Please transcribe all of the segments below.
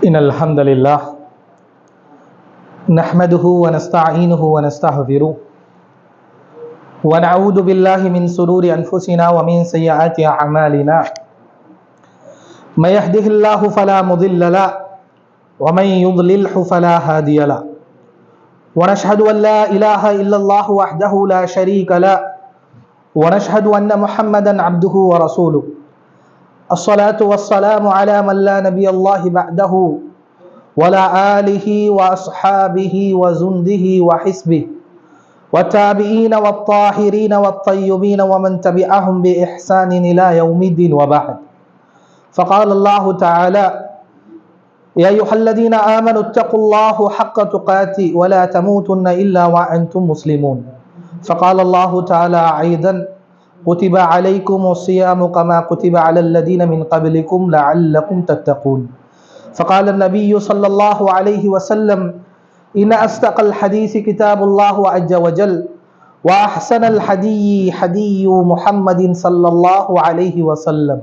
إن الحمد لله نحمده ونستعينه ونستغفره ونعوذ بالله من شرور أنفسنا ومن سيئات أعمالنا من يهده الله فلا مضل له ومن يضلله فلا هادي له ونشهد أن لا إله إلا الله وحده لا شريك له ونشهد أن محمدا عبده ورسوله الصلاة والسلام على من لا نبي الله بعده ولا آله وأصحابه وزنده وحسبه والتابعين والطاهرين والطيبين ومن تبعهم بإحسان إلى يوم الدين وبعد. فقال الله تعالى: يا أيها الذين آمنوا اتقوا الله حق تقاته ولا تموتن إلا وأنتم مسلمون. فقال الله تعالى أيضا: كتب عليكم الصيام كما كتب على الذين من قبلكم لعلكم تتقون. فقال النبي صلى الله عليه وسلم: إن أصدق الحديث كتاب الله عز وجل وأحسن الحدي حدي محمد صلى الله عليه وسلم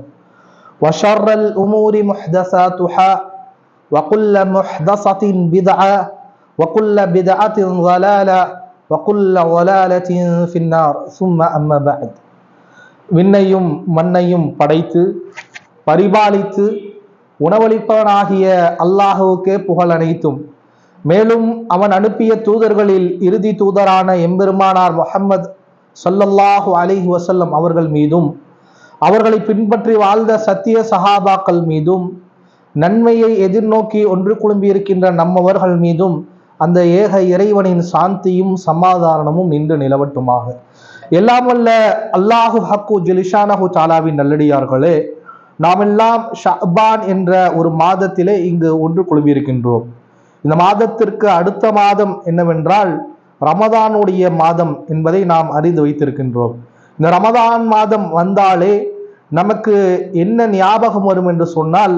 وشر الأمور محدثاتها وكل محدثة بدعة وكل بدعة ضلالة وكل ضلالة في النار ثم أما بعد. விண்ணையும் மண்ணையும் படைத்து பரிபாலித்து உணவளிப்பவனாகிய அல்லாஹுவுக்கே புகழ் அனைத்தும். மேலும் அவன் அனுப்பிய தூதர்களில் இறுதி தூதரான எம்பெருமானார் முஹம்மது ஸல்லல்லாஹு அலைஹி வஸல்லம் அவர்கள் மீதும் அவர்களை பின்பற்றி வாழ்ந்த சத்திய சஹாபாக்கள் மீதும் நன்மையை எதிர்நோக்கி ஒன்று குழும்பியிருக்கின்ற நம்மவர்கள் மீதும் அந்த ஏக இறைவனின் சாந்தியும் சமாதானமும் நின்று நிலவட்டுமாக. எல்லாம் வல்ல அல்லாஹு ஹக்கு ஜலிஷானஹு தாலாவின் நல்லடியார்களே, நாம் எல்லாம் ஷஅபான் என்ற ஒரு மாதத்திலே இங்கு ஒன்று குழும்பியிருக்கின்றோம். இந்த மாதத்திற்கு அடுத்த மாதம் என்னவென்றால் ரமதானுடைய மாதம் என்பதை நாம் அறிந்து வைத்திருக்கின்றோம். இந்த ரமதான் மாதம் வந்தாலே நமக்கு என்ன ஞாபகம் வரும் என்று சொன்னால்,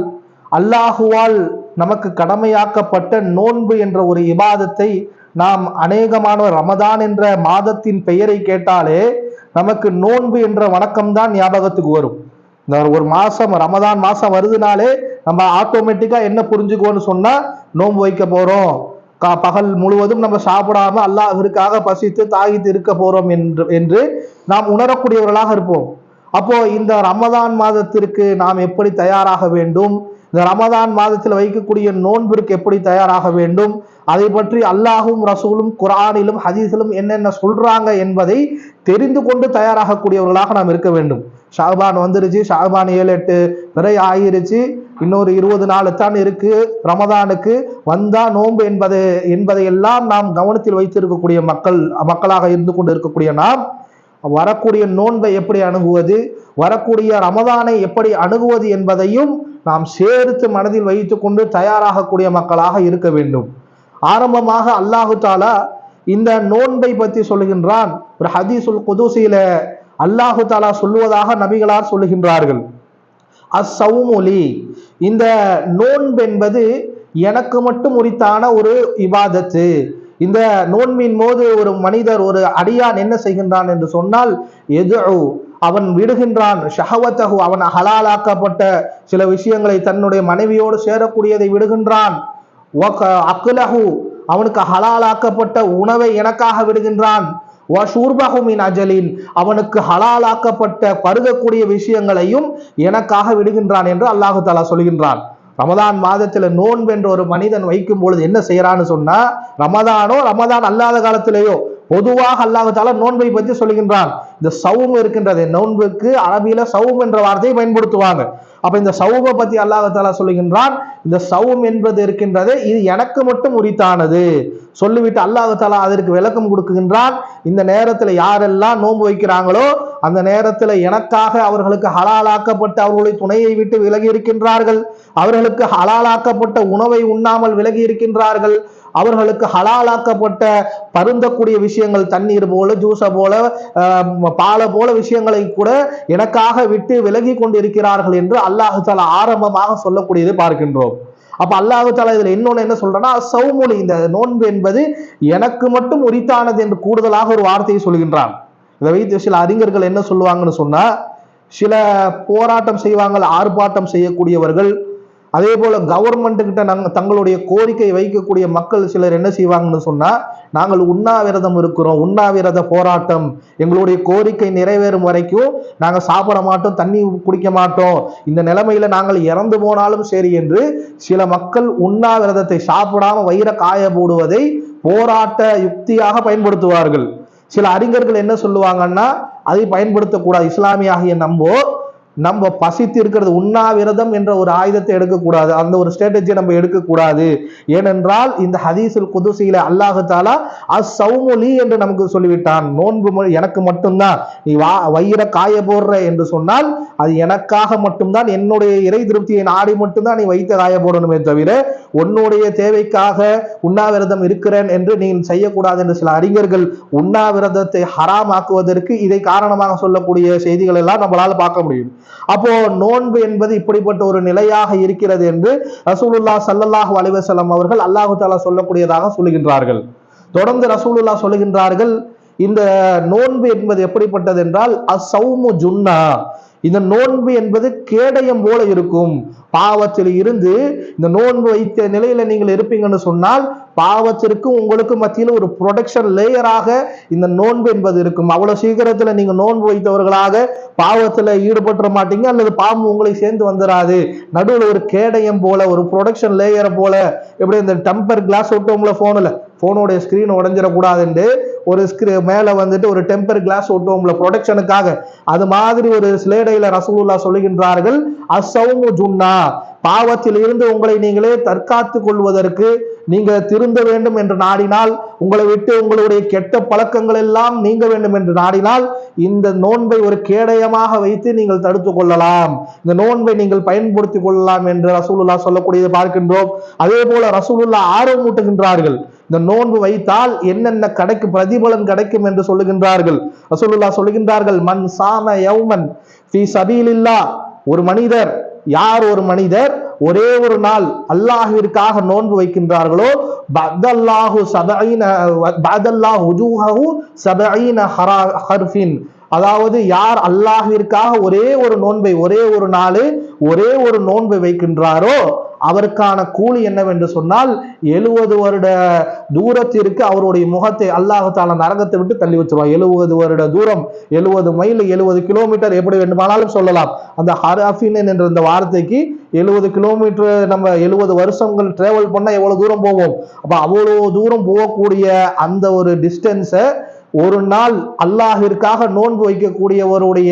அல்லாஹுவால் நமக்கு கடமையாக்கப்பட்ட நோன்பு என்ற ஒரு இபாதத்தை நாம் அநேகமானவர் ரமதான் என்ற மாதத்தின் பெயரை கேட்டாலே நமக்கு நோன்பு என்ற வணக்கம்தான் ஞாபகத்துக்கு வரும். இந்த ஒரு மாசம் ரமதான் மாசம் வருதுனாலே நம்ம ஆட்டோமேட்டிக்கா என்ன புரிஞ்சுக்கோன்னு சொன்னா, நோன்பு வைக்க போறோம், பகல் முழுவதும் நம்ம சாப்பிடாம அல்லாஹ்விற்காக பசித்து தாகித்து இருக்க போறோம் என்று நாம் உணரக்கூடியவர்களாக இருப்போம். அப்போ இந்த ரமதான் மாதத்திற்கு நாம் எப்படி தயாராக வேண்டும், இந்த ரமதான் மாதத்தில் வைக்கக்கூடிய நோன்பிற்கு எப்படி தயாராக வேண்டும், அதை பற்றி அல்லாஹும் ரசூலும் குர்ஆனிலும் ஹதீஸிலும் என்னென்ன சொல்றாங்க என்பதை தெரிந்து கொண்டு தயாராகக்கூடியவர்களாக நாம் இருக்க வேண்டும். ஷஅபான் வந்துருச்சு, ஷஅபான் 7-8 பிறை ஆயிருச்சு, இன்னொரு 20 நாள் தான் இருக்கு ரமதானுக்கு, வந்தா நோன்பு என்பதையெல்லாம் நாம் கவனத்தில் வைத்திருக்கக்கூடிய மக்களாக இருந்து கொண்டு இருக்கக்கூடிய நாம் வரக்கூடிய நோன்பை எப்படி அணுகுவது, வரக்கூடிய ரமதானை எப்படி அணுகுவது என்பதையும் நாம் சேர்த்து மனதில் வைத்து கொண்டு தயாராகக்கூடிய மக்களாக இருக்க வேண்டும். ஆரம்பமாக அல்லாஹு தாலா இந்த நோன்பை பற்றி சொல்லுகின்றான். ஒரு ஹதீஸுல் குதுஸில அல்லாஹு தாலா சொல்லுவதாக நபிகளார் சொல்லுகின்றார்கள்: அஸ்ஸௌமுலி, இந்த நோன்பு என்பது எனக்கு மட்டும் உரித்தான ஒரு இபாதத்து. இந்த நோன்பின் போது ஒரு மனிதர், ஒரு அடியான் என்ன செய்கின்றான் என்று சொன்னால், எதுஉ, அவன் விடுகின்றான், ஷஹவத்தஹு, அவன் ஹலாலாக்கப்பட்ட சில விஷயங்களை, தன்னுடைய மனைவியோடு சேரக்கூடியதை விடுகின்றான், அக்லஹு, அவனுக்கு ஹலாலாக்கப்பட்ட உணவை எனக்காக விடுகின்றான், வஷூர்பஹு மின் அஜலின், அவனுக்கு ஹலாலாக்கப்பட்ட பருகக்கூடிய விஷயங்களையும் எனக்காக விடுகின்றான் என்று அல்லாஹு தஆலா சொல்கின்றான். ரமதான் மாதத்துல நோன்பு என்ற ஒரு மனிதன் வைக்கும் பொழுது என்ன செய்யறான்னு சொன்னா, ரமதானோ ரமதான் அல்லாத காலத்திலேயோ பொதுவாக அல்லாஹ் தஆலா நோன்பை பற்றி சொல்கின்றான். இந்த சௌம் இருக்கின்றது, நோன்புக்கு அரபியில சௌம் என்ற வார்த்தையை பயன்படுத்துவாங்க. அப்ப இந்த சௌமை பத்தி அல்லாஹ் தஆலா சொல்லுகின்றான், இந்த சௌம் என்பது இருக்கின்றது இது எனக்கு மட்டும் உரித்தானது சொல்லிவிட்டு அல்லாஹ் தஆலா அதற்கு விளக்கம் கொடுக்குகின்றான். இந்த நேரத்துல யாரெல்லாம் நோன்பு வைக்கிறாங்களோ அந்த நேரத்துல எனக்காக அவர்களுக்கு ஹலாலாக்கப்பட்ட அவர்களுடைய துணையை விட்டு விலகி இருக்கின்றார்கள், அவர்களுக்கு ஹலாலாக்கப்பட்ட உணவை உண்ணாமல் விலகி இருக்கின்றார்கள், அவர்களுக்கு ஹலாலாக்கப்பட்ட பருந்தக்கூடிய விஷயங்கள், தண்ணீர் போல, ஜூஸ போல, பாலை போல விஷயங்களை கூட எனக்காக விட்டு விலகி கொண்டிருக்கிறார்கள் என்று அல்லாஹு தஆலா ஆரம்பமாக சொல்லக்கூடியதை பார்க்கின்றோம். அப்ப அல்லாஹு தஆலா இதுல இன்னொன்னு என்ன சொல்றேன்னா, சௌமுலி, இந்த நோன்பு என்பது எனக்கு மட்டும் உரித்தானது என்று கூடுதலாக ஒரு வார்த்தையை சொல்கின்றான். இதை வைத்து சில அறிஞர்கள் என்ன சொல்லுவாங்கன்னு சொன்னா, சில போராட்டம் செய்வாங்க, ஆர்ப்பாட்டம் செய்யக்கூடியவர்கள், அதே போல கவர்மெண்ட் கிட்ட தங்களுடைய கோரிக்கை வைக்கக்கூடிய மக்கள் சிலர் என்ன செய்வாங்கன்னு சொன்னா, நாங்கள் உண்ணாவிரதம் இருக்கிறோம், உண்ணாவிரத போராட்டம், எங்களுடைய கோரிக்கை நிறைவேறும் வரைக்கும் நாங்கள் சாப்பிட மாட்டோம், தண்ணி குடிக்க மாட்டோம், இந்த நிலைமையில நாங்கள் இறந்து போனாலும் சரி என்று சில மக்கள் உண்ணாவிரதத்தை சாப்பிடாம வயிற காய போடுவதை போராட்ட யுக்தியாக பயன்படுத்துவார்கள். சில அறிஞர்கள் என்ன சொல்லுவாங்கன்னா, அதை பயன்படுத்தக்கூடாது. இஸ்லாமியாகிய நம்ம பசித்து இருக்கிறது, உண்ணாவிரதம் என்ற ஒரு ஆயுதத்தை எடுக்கக்கூடாது, அந்த ஒரு ஸ்ட்ராட்டஜியை நம்ம எடுக்கக்கூடாது. ஏனென்றால் இந்த ஹதீஸுல் குதுசியில அல்லாஹு தஆலா அஸ்ஸௌமுலி என்று நமக்கு சொல்லிவிட்டான். நோன்பு எனக்கு மட்டும்தான், நீ வயிற காய போடுற என்று சொன்னால் அது எனக்காக மட்டும்தான், என்னுடைய இறை திருப்தியை நாடி மட்டும்தான் நீ வைத்த காய போடணுமே தவிர உன்னுடைய தேவைக்காக உண்ணாவிரதம் இருக்கிறேன் என்று நீ செய்யக்கூடாது என்று சில அறிஞர்கள் உண்ணாவிரதத்தை ஹராமாக்குவதற்கு இதை காரணமாக சொல்லக்கூடிய செய்திகள் எல்லாம் நம்மளால பார்க்க முடியும். அப்போ நோன்பு என்பது இப்படிப்பட்ட ஒரு நிலையாக இருக்கிறது என்று ரசூலுல்லாஹ் ஸல்லல்லாஹு அலைஹி வஸல்லம் அவர்கள் அல்லாஹு தஆலா சொல்லக்கூடியதாக சொல்லுகின்றார்கள். தொடர்ந்து ரசூலுல்லாஹ் சொல்லுகின்றார்கள், இந்த நோன்பு என்பது எப்படிப்பட்டது என்றால் அஸ்ஸௌமு ஜுன்னா, இந்த நோன்பு என்பது கேடயம் போல இருக்கும். பாவத்தில் இருந்து இந்த நோன்பு வைத்த நிலையில நீங்கள் இருப்பீங்கன்னு சொன்னால் பாவத்திற்கு உங்களுக்கு மத்தியில் ஒரு ப்ரொடெக்ஷன் லேயராக இந்த நோன்பு என்பது இருக்கும். அவ்வளவு சீக்கிரத்துல நீங்க நோன்பு வைத்தவர்களாக பாவத்துல ஈடுபட மாட்டீங்க, அல்லது பாவம் உங்களை சேர்ந்து வந்துடாது. நடுவில் ஒரு கேடயம் போல, ஒரு ப்ரொடெக்ஷன் லேயரை போல, எப்படி இந்த டெம்பர் கிளாஸ் ஒட்டுவோம்ல போனோட ஸ்கிரீன் உடஞ்சிடக்கூடாதுன்னு ஒரு மேல வந்துட்டு ஒரு டெம்பர் கிளாஸ் ஒட்டுவோம்ல ப்ரொடெக்ஷனுக்காக, அது மாதிரி ஒரு ஸ்லேடையில ரசூலுல்லாஹ் சொல்லுகின்றார்கள், அஸ்ஸௌமு ஜுன்னா, பாவத்தில் இருந்து உங்களை நீங்களே தற்காத்துக் கொள்வதற்கு நீங்க திருந்த வேண்டும் என்று நாடினால், உங்களை விட்டு உங்களுடைய கெட்ட பழக்கங்கள் எல்லாம் நீங்க வேண்டும் என்று நாடினால் இந்த நோன்பை ஒரு கேடயமாக வைத்து நீங்கள் தடுத்துக் கொள்ளலாம், இந்த நோன்பை நீங்கள் பயன்படுத்திக் கொள்ளலாம் என்று ரசூலுல்லாஹ் சொல்லக்கூடியதை பார்க்கின்றோம். அதே போல ரசூலுல்லாஹ் ஆர்வமூட்டுகின்றார்கள், இந்த நோன்பு வைத்தால் என்னென்ன பிரதிபலன் கிடைக்கும் என்று சொல்லுகின்றார்கள். ரசூலுல்லாஹ் சொல்லுகின்றார்கள், மன் சாம யௌமன் ஃபீ சபீலில்லாஹ், ஒரு மனிதர் ஒரே ஒரு நாள் அல்லாஹ்விற்காக நோன்பு வைக்கின்றார்களோ, பஅதல்லாஹு உஜூஹஹு 70 ஹர்ஃபின், அதாவது யார் அல்லாஹ்விற்காக ஒரே ஒரு நோன்பை வைக்கின்றாரோ அவருக்கான கூலி என்னவென்று சொன்னால் 70 வருட தூரத்திற்கு அவருடைய முகத்தை அல்லாஹ் தஆலா நரகத்தை விட்டு தள்ளி வச்சிருவான். 70 வருட தூரம், 70 மைல், 70 கிலோமீட்டர் எப்படி வேண்டுமானாலும் சொல்லலாம். அந்த ஹர்ஃபின் என்ற இந்த வார்த்தைக்கு 70 கிலோமீட்டர், நம்ம 70 வருஷங்கள் டிராவல் பண்ணா எவ்வளவு தூரம் போவோம். அப்ப அவ்வளவு தூரம் போகக்கூடிய அந்த ஒரு டிஸ்டன்ஸை ஒரு நாள் அல்லாஹ்விற்காக நோன்பு வைக்கக்கூடியவருடைய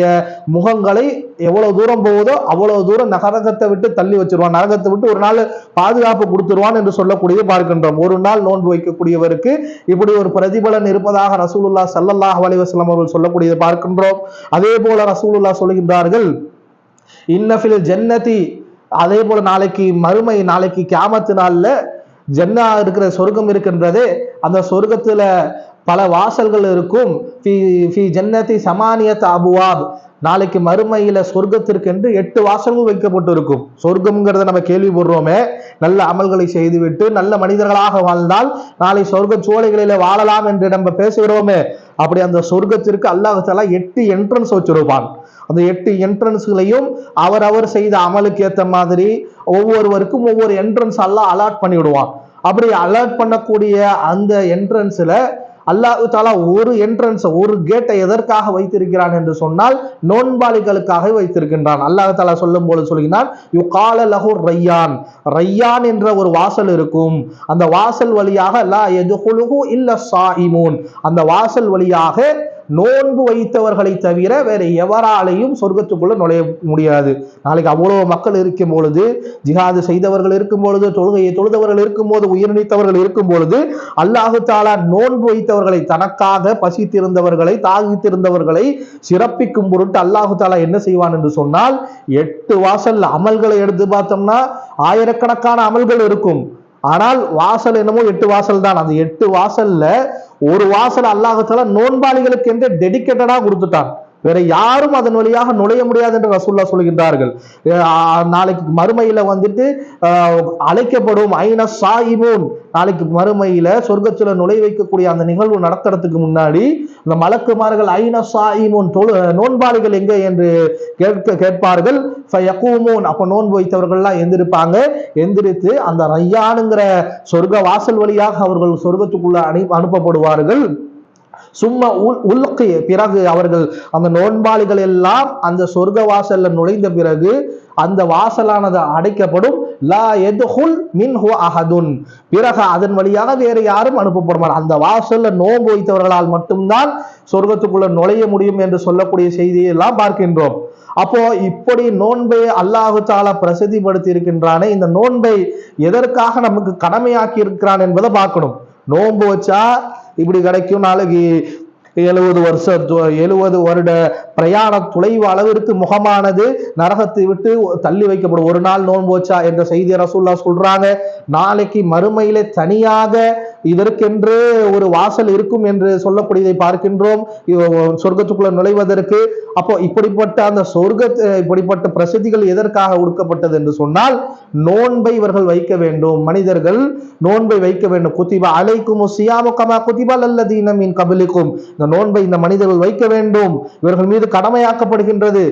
முகங்களை எவ்வளவு தூரம் போகுதோ அவ்வளவு தூரம் நரகத்தை விட்டு தள்ளி வச்சிருவான், நரகத்தை விட்டு ஒரு நாள் பாதுகாப்பு கொடுத்துருவான் என்று சொல்லக்கூடிய பார்க்கின்றோம். ஒரு நாள் நோன்பு வைக்கக்கூடியவருக்கு இப்படி ஒரு பிரதிபலன் இருப்பதாக ரசூலுல்லாஹ் ஸல்லல்லாஹு அலைஹி வஸல்லம் அவர்கள் சொல்லக்கூடியதை பார்க்கின்றோம். அதே போல ரசூலுல்லாஹ் சொல்லுகின்றார்கள், இன்னஃபில் ஜன்னதி, அதே போல நாளைக்கு கியாமத்து நாள்ல ஜன்னா இருக்கிற சொர்க்கம் இருக்கின்றது, அந்த சொர்க்கத்துல பல வாசல்கள் இருக்கும். ஃபி ஜன்னதி சமானியத் அபுவாப், நாளைக்கு மறுமையில சொர்க்கத்திற்கு என்று 8 வாசல்கள் வைக்கப்பட்டு இருக்கும். சொர்க்கம்ங்கிறத நம்ம கேள்விப்படுறோமே, நல்ல அமல்களை செய்துவிட்டு நல்ல மனிதர்களாக வாழ்ந்தால் நாளை சொர்க்க சோலைகளில வாழலாம் என்று நம்ம பேசுகிறோமே, அப்படி அந்த சொர்க்கத்திற்கு அல்லாஹ் தஆலா 8 என்ட்ரன்ஸ் வச்சிருப்பான். அந்த 8 என்ட்ரன்ஸ்களையும் அவர் செய்த அமலுக்கு ஏற்ற மாதிரி ஒவ்வொருவருக்கும் ஒவ்வொரு என்ட்ரன்ஸ் அல்லாஹ் அலாட் பண்ணி விடுவான். அப்படி அலாட் பண்ணக்கூடிய அந்த என்ட்ரன்ஸ்ல அல்லாஹ் தஆலா ஒரு கேட்டை எதற்காக வைத்திருக்கிறான் என்று சொன்னால் நோன்பாளிகளுக்காக வைத்திருக்கின்றான். அல்லாஹ் தஆலா சொல்லும் போது சொல்கிறான், யுகால லஹு ரையான் என்ற ஒரு வாசல் இருக்கும். அந்த வாசல் வழியாக லா யதுகுலுஹு இல்ல ஸாயிமூன், அந்த வாசல் வழியாக நோன்பு வைத்தவர்களை தவிர வேற எவராலையும் சொர்க்கத்துக்குள்ள நுழைய முடியாது. நாளைக்கு அவ்வளவு மக்கள் இருக்கும் பொழுது, ஜிஹாது செய்தவர்கள் இருக்கும் பொழுது, தொழுகையை தொழுதவர்கள் இருக்கும் போது, உயிர்நீத்தவர்கள் இருக்கும் பொழுது, அல்லாஹு தஆலா நோன்பு வைத்தவர்களை, தனக்காக பசித்திருந்தவர்களை, தாகித்திருந்தவர்களை சிறப்பிக்கும் பொருட்டு அல்லாஹு தஆலா என்ன செய்வான் என்று சொன்னால் 8 வாசல் அமல்களை எடுத்து பார்த்தோம்னா ஆயிரக்கணக்கான அமல்கள் இருக்கும். ஆனால் வாசல் என்னமோ 8 வாசல் தான். அந்த 8 வாசல்ல ஒரு வாசல் அல்லாஹ் தஆலா நோன்பாளிகளுக்கு என்று டெடிகேட்டடா கொடுத்துட்டான். வேற யாரும் அதன் வழியாக நுழைய முடியாது என்று ரசூலுல்லாஹ் சொல்கின்றார்கள். நாளைக்கு மறுமையில வந்துட்டு அழைக்கப்படும் ஐன சாயிமூன், நாளைக்கு மறுமையில சொர்க்கத்துல நுழைய வைக்கக்கூடிய அந்த நிகழ்வு நடத்துறதுக்கு முன்னாடி இந்த மலக்குமார்கள் ஐன சாயிமூன், நோன்பாளிகள் எங்க என்று கேட்பார்கள். அப்ப நோன்பு வைத்தவர்கள்லாம் எந்திருப்பாங்க. எந்திரித்து அந்த ரையானுங்கிற சொர்க்க வாசல் வழியாக அவர்கள் சொர்க்கத்துக்குள்ள அனுப்பப்படுவார்கள். சும்மா உள்கிய பிறகு அவர்கள் அந்த நோன்பாளிகள் எல்லாம் அந்த சொர்க்க வாசல்ல நுழைந்த பிறகு அந்த வாசலானது அடைக்கப்படும். லா யதுகுல் மின்ஹு அஹதுன், பிறகு அதன் வழியாக வேற யாரும் அனுப்பப்படுவார். அந்த வாசல்ல நோன்பு வைத்தவர்களால் மட்டும்தான் சொர்க்கத்துக்குள்ள நுழைய முடியும் என்று சொல்லக்கூடிய செய்தியை எல்லாம் பார்க்கின்றோம். அப்போ இப்படி நோன்பை அல்லாஹு தாலா பிரசித்திப்படுத்தி இருக்கின்றானே, இந்த நோன்பை எதற்காக நமக்கு கடமையாக்கி இருக்கிறான் என்பதை பார்க்கணும். நோன்பு வச்சா இப்படி கிடைக்கும், நாளைக்கு 70 வருட பிரயாண தொலைவு அளவிற்கு முகமானது நரகத்தை விட்டு தள்ளி வைக்கப்படும் ஒரு நாள் நோன்பு வச்சா என்ற செய்தி ரசூலுல்லாஹ் சொல்றாங்க. நாளைக்கு மறுமையிலே தனியாக இதற்கென்று ஒரு வாசல் இருக்கும் என்று சொல்லக்கூடியதை பார்க்கின்றோம் சொர்க்கத்துக்குள்ள நுழைவதற்கு. அப்போ இப்படிப்பட்ட அந்த இப்படிப்பட்ட பிரசித்திகள் எதற்காக கொடுக்கப்பட்டது என்று சொன்னால், நோன்பை இவர்கள் வைக்க வேண்டும், மனிதர்கள் நோன்பை வைக்க வேண்டும். குதிபா அலைக்கும் சியாமு கமா குதிபா லல்லதீன மின் கபிலிக்கும், இந்த நோன்பை இந்த மனிதர்கள் வைக்க வேண்டும், இவர்கள் மீது கடமையாக்கப்படுகின்றது.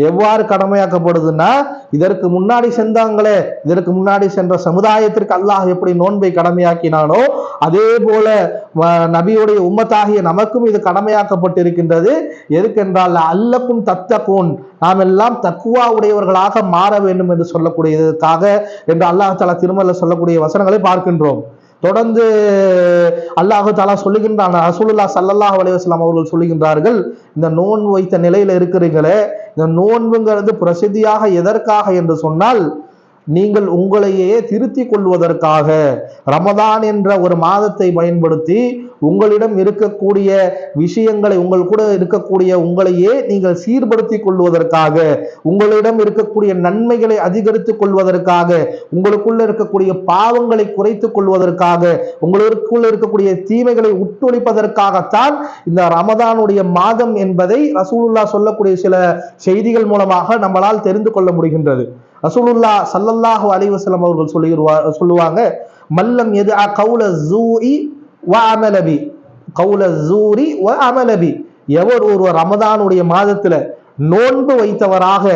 எவ்வாறு கடமையாக்கப்படுதுன்னா, இதற்கு முன்னாடி சென்றாங்களே, இதற்கு முன்னாடி சென்ற சமுதாயத்திற்கு அல்லாஹ் எப்படி நோன்பை கடமையாக்கினானோ அதே போல நபியுடைய உம்மத்தாகிய நமக்கும் இது கடமையாக்கப்பட்டிருக்கின்றது. எதுக்கென்றால் அல்லக்கும் தத்தகூன், நாம் எல்லாம் தக்குவா உடையவர்களாக மாற வேண்டும் என்று சொல்லக்கூடியதற்காக என்று அல்லாஹ் தஆலா திருமறையில் சொல்லக்கூடிய வசனங்களை பார்க்கின்றோம். தொடர்ந்து அல்லாஹு தஆலா சொல்லுகின்றான், ரசூலுல்லாஹ் ஸல்லல்லாஹு அலைஹி வஸல்லம் அவர்கள் சொல்லுகின்றார்கள், இந்த நோன்பு வைத்த நிலையில இருக்கிறீங்களே, இந்த நோன்புங்கிறது பிரசித்தியாக எதற்காக என்று சொன்னால், நீங்கள் உங்களையே திருத்திக் கொள்வதற்காக, ரமதான் என்ற ஒரு மாதத்தை பயன்படுத்தி உங்களிடம் இருக்கக்கூடிய விஷயங்களை, உங்கள் கூட இருக்கக்கூடிய உங்களையே நீங்கள் சீர்படுத்திக் கொள்வதற்காக, உங்களிடம் இருக்கக்கூடிய நன்மைகளை அதிகரித்துக் கொள்வதற்காக, உங்களுக்குள்ள இருக்கக்கூடிய பாவங்களை குறைத்துக் கொள்வதற்காக, உங்களுக்குள்ள இருக்கக்கூடிய தீமைகளை உட்டொழிப்பதற்காகத்தான் இந்த ரமதானுடைய மாதம் என்பதை ரசூலுல்லாஹ் சொல்லக்கூடிய சில செய்திகள் மூலமாக நம்மளால் தெரிந்து கொள்ள முடிகின்றது. ரசூலுல்லாஹ் ஸல்லல்லாஹு அலைஹி வஸல்லம் அவர்கள் சொல்லுவாங்க, மல்லம் யதஅ கௌல ஸூஇ வ அமல பி, கௌல ஸூரி வ அமல பி, எவர் ஒரு ரமதானுடைய மாதத்துல நோன்பு வைத்தவராக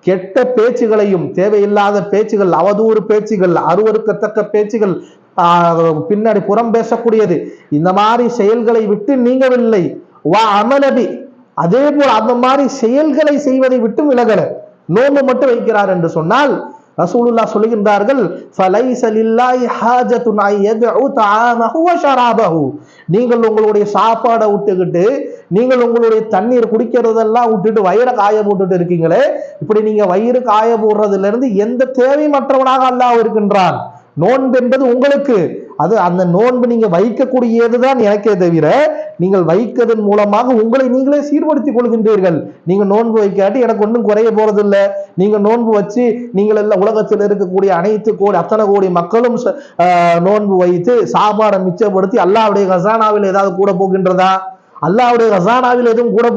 கெட்ட பேச்சுகளையும், தேவையில்லாத பேச்சுகள், அவதூறு பேச்சுகள், அருவருக்கத்தக்க பேச்சுகள், பின்னாடி புறம் பேசக்கூடியது, இந்த மாதிரி செயல்களை விட்டு நீங்கவில்லை. வ அமல பி, அதே போல அந்த மாதிரி செயல்களை செய்வதை விட்டு விலகல, நோன்பு மட்டும் வைக்கிறார் என்று சொன்னால், ரசூலுல்லாஹ் சொல்லுகின்றார்கள், ஃபலைஸ லில்லாஹி ஹாஜத்துன் அன் யத்உ தஆமஹு வ ஷராபஹு, நீங்கள் உங்களுடைய சாப்பாடை விட்டுக்கிட்டு, நீங்கள் உங்களுடைய தண்ணீர் குடிக்கிறதெல்லாம் விட்டுட்டு வயிறை காய போட்டுட்டு இருக்கீங்களே, இப்படி நீங்க வயிறு காய போடுறதுல இருந்து எந்த தேவையற்றவனாக அல்லாஹ் இருக்கின்றான். நோன்பு என்பது உங்களுக்கு, அது அந்த நோன்பு நீங்க வைக்கக்கூடியதுதான் எனக்கே தவிர, நீங்கள் வைக்கிறதன் மூலமாக உங்களை நீங்களே சீர்படுத்திக் கொள்கின்றீர்கள். நீங்க நோன்பு வைக்காட்டி எனக்கு ஒன்றும் குறைய போறது இல்லை. நீங்க நோன்பு வச்சு நீங்கள் எல்லாம் உலகத்தில் இருக்கக்கூடிய அத்தனை கோடி மக்களும் நோன்பு வைத்து சாப்பாடை மிச்சப்படுத்தி அல்லாஹ்வுடைய கஸானாவில் ஏதாவது கூட போகின்றதா? அல்லாஹ்வுடைய கஸானாவில் எதுவும் கூட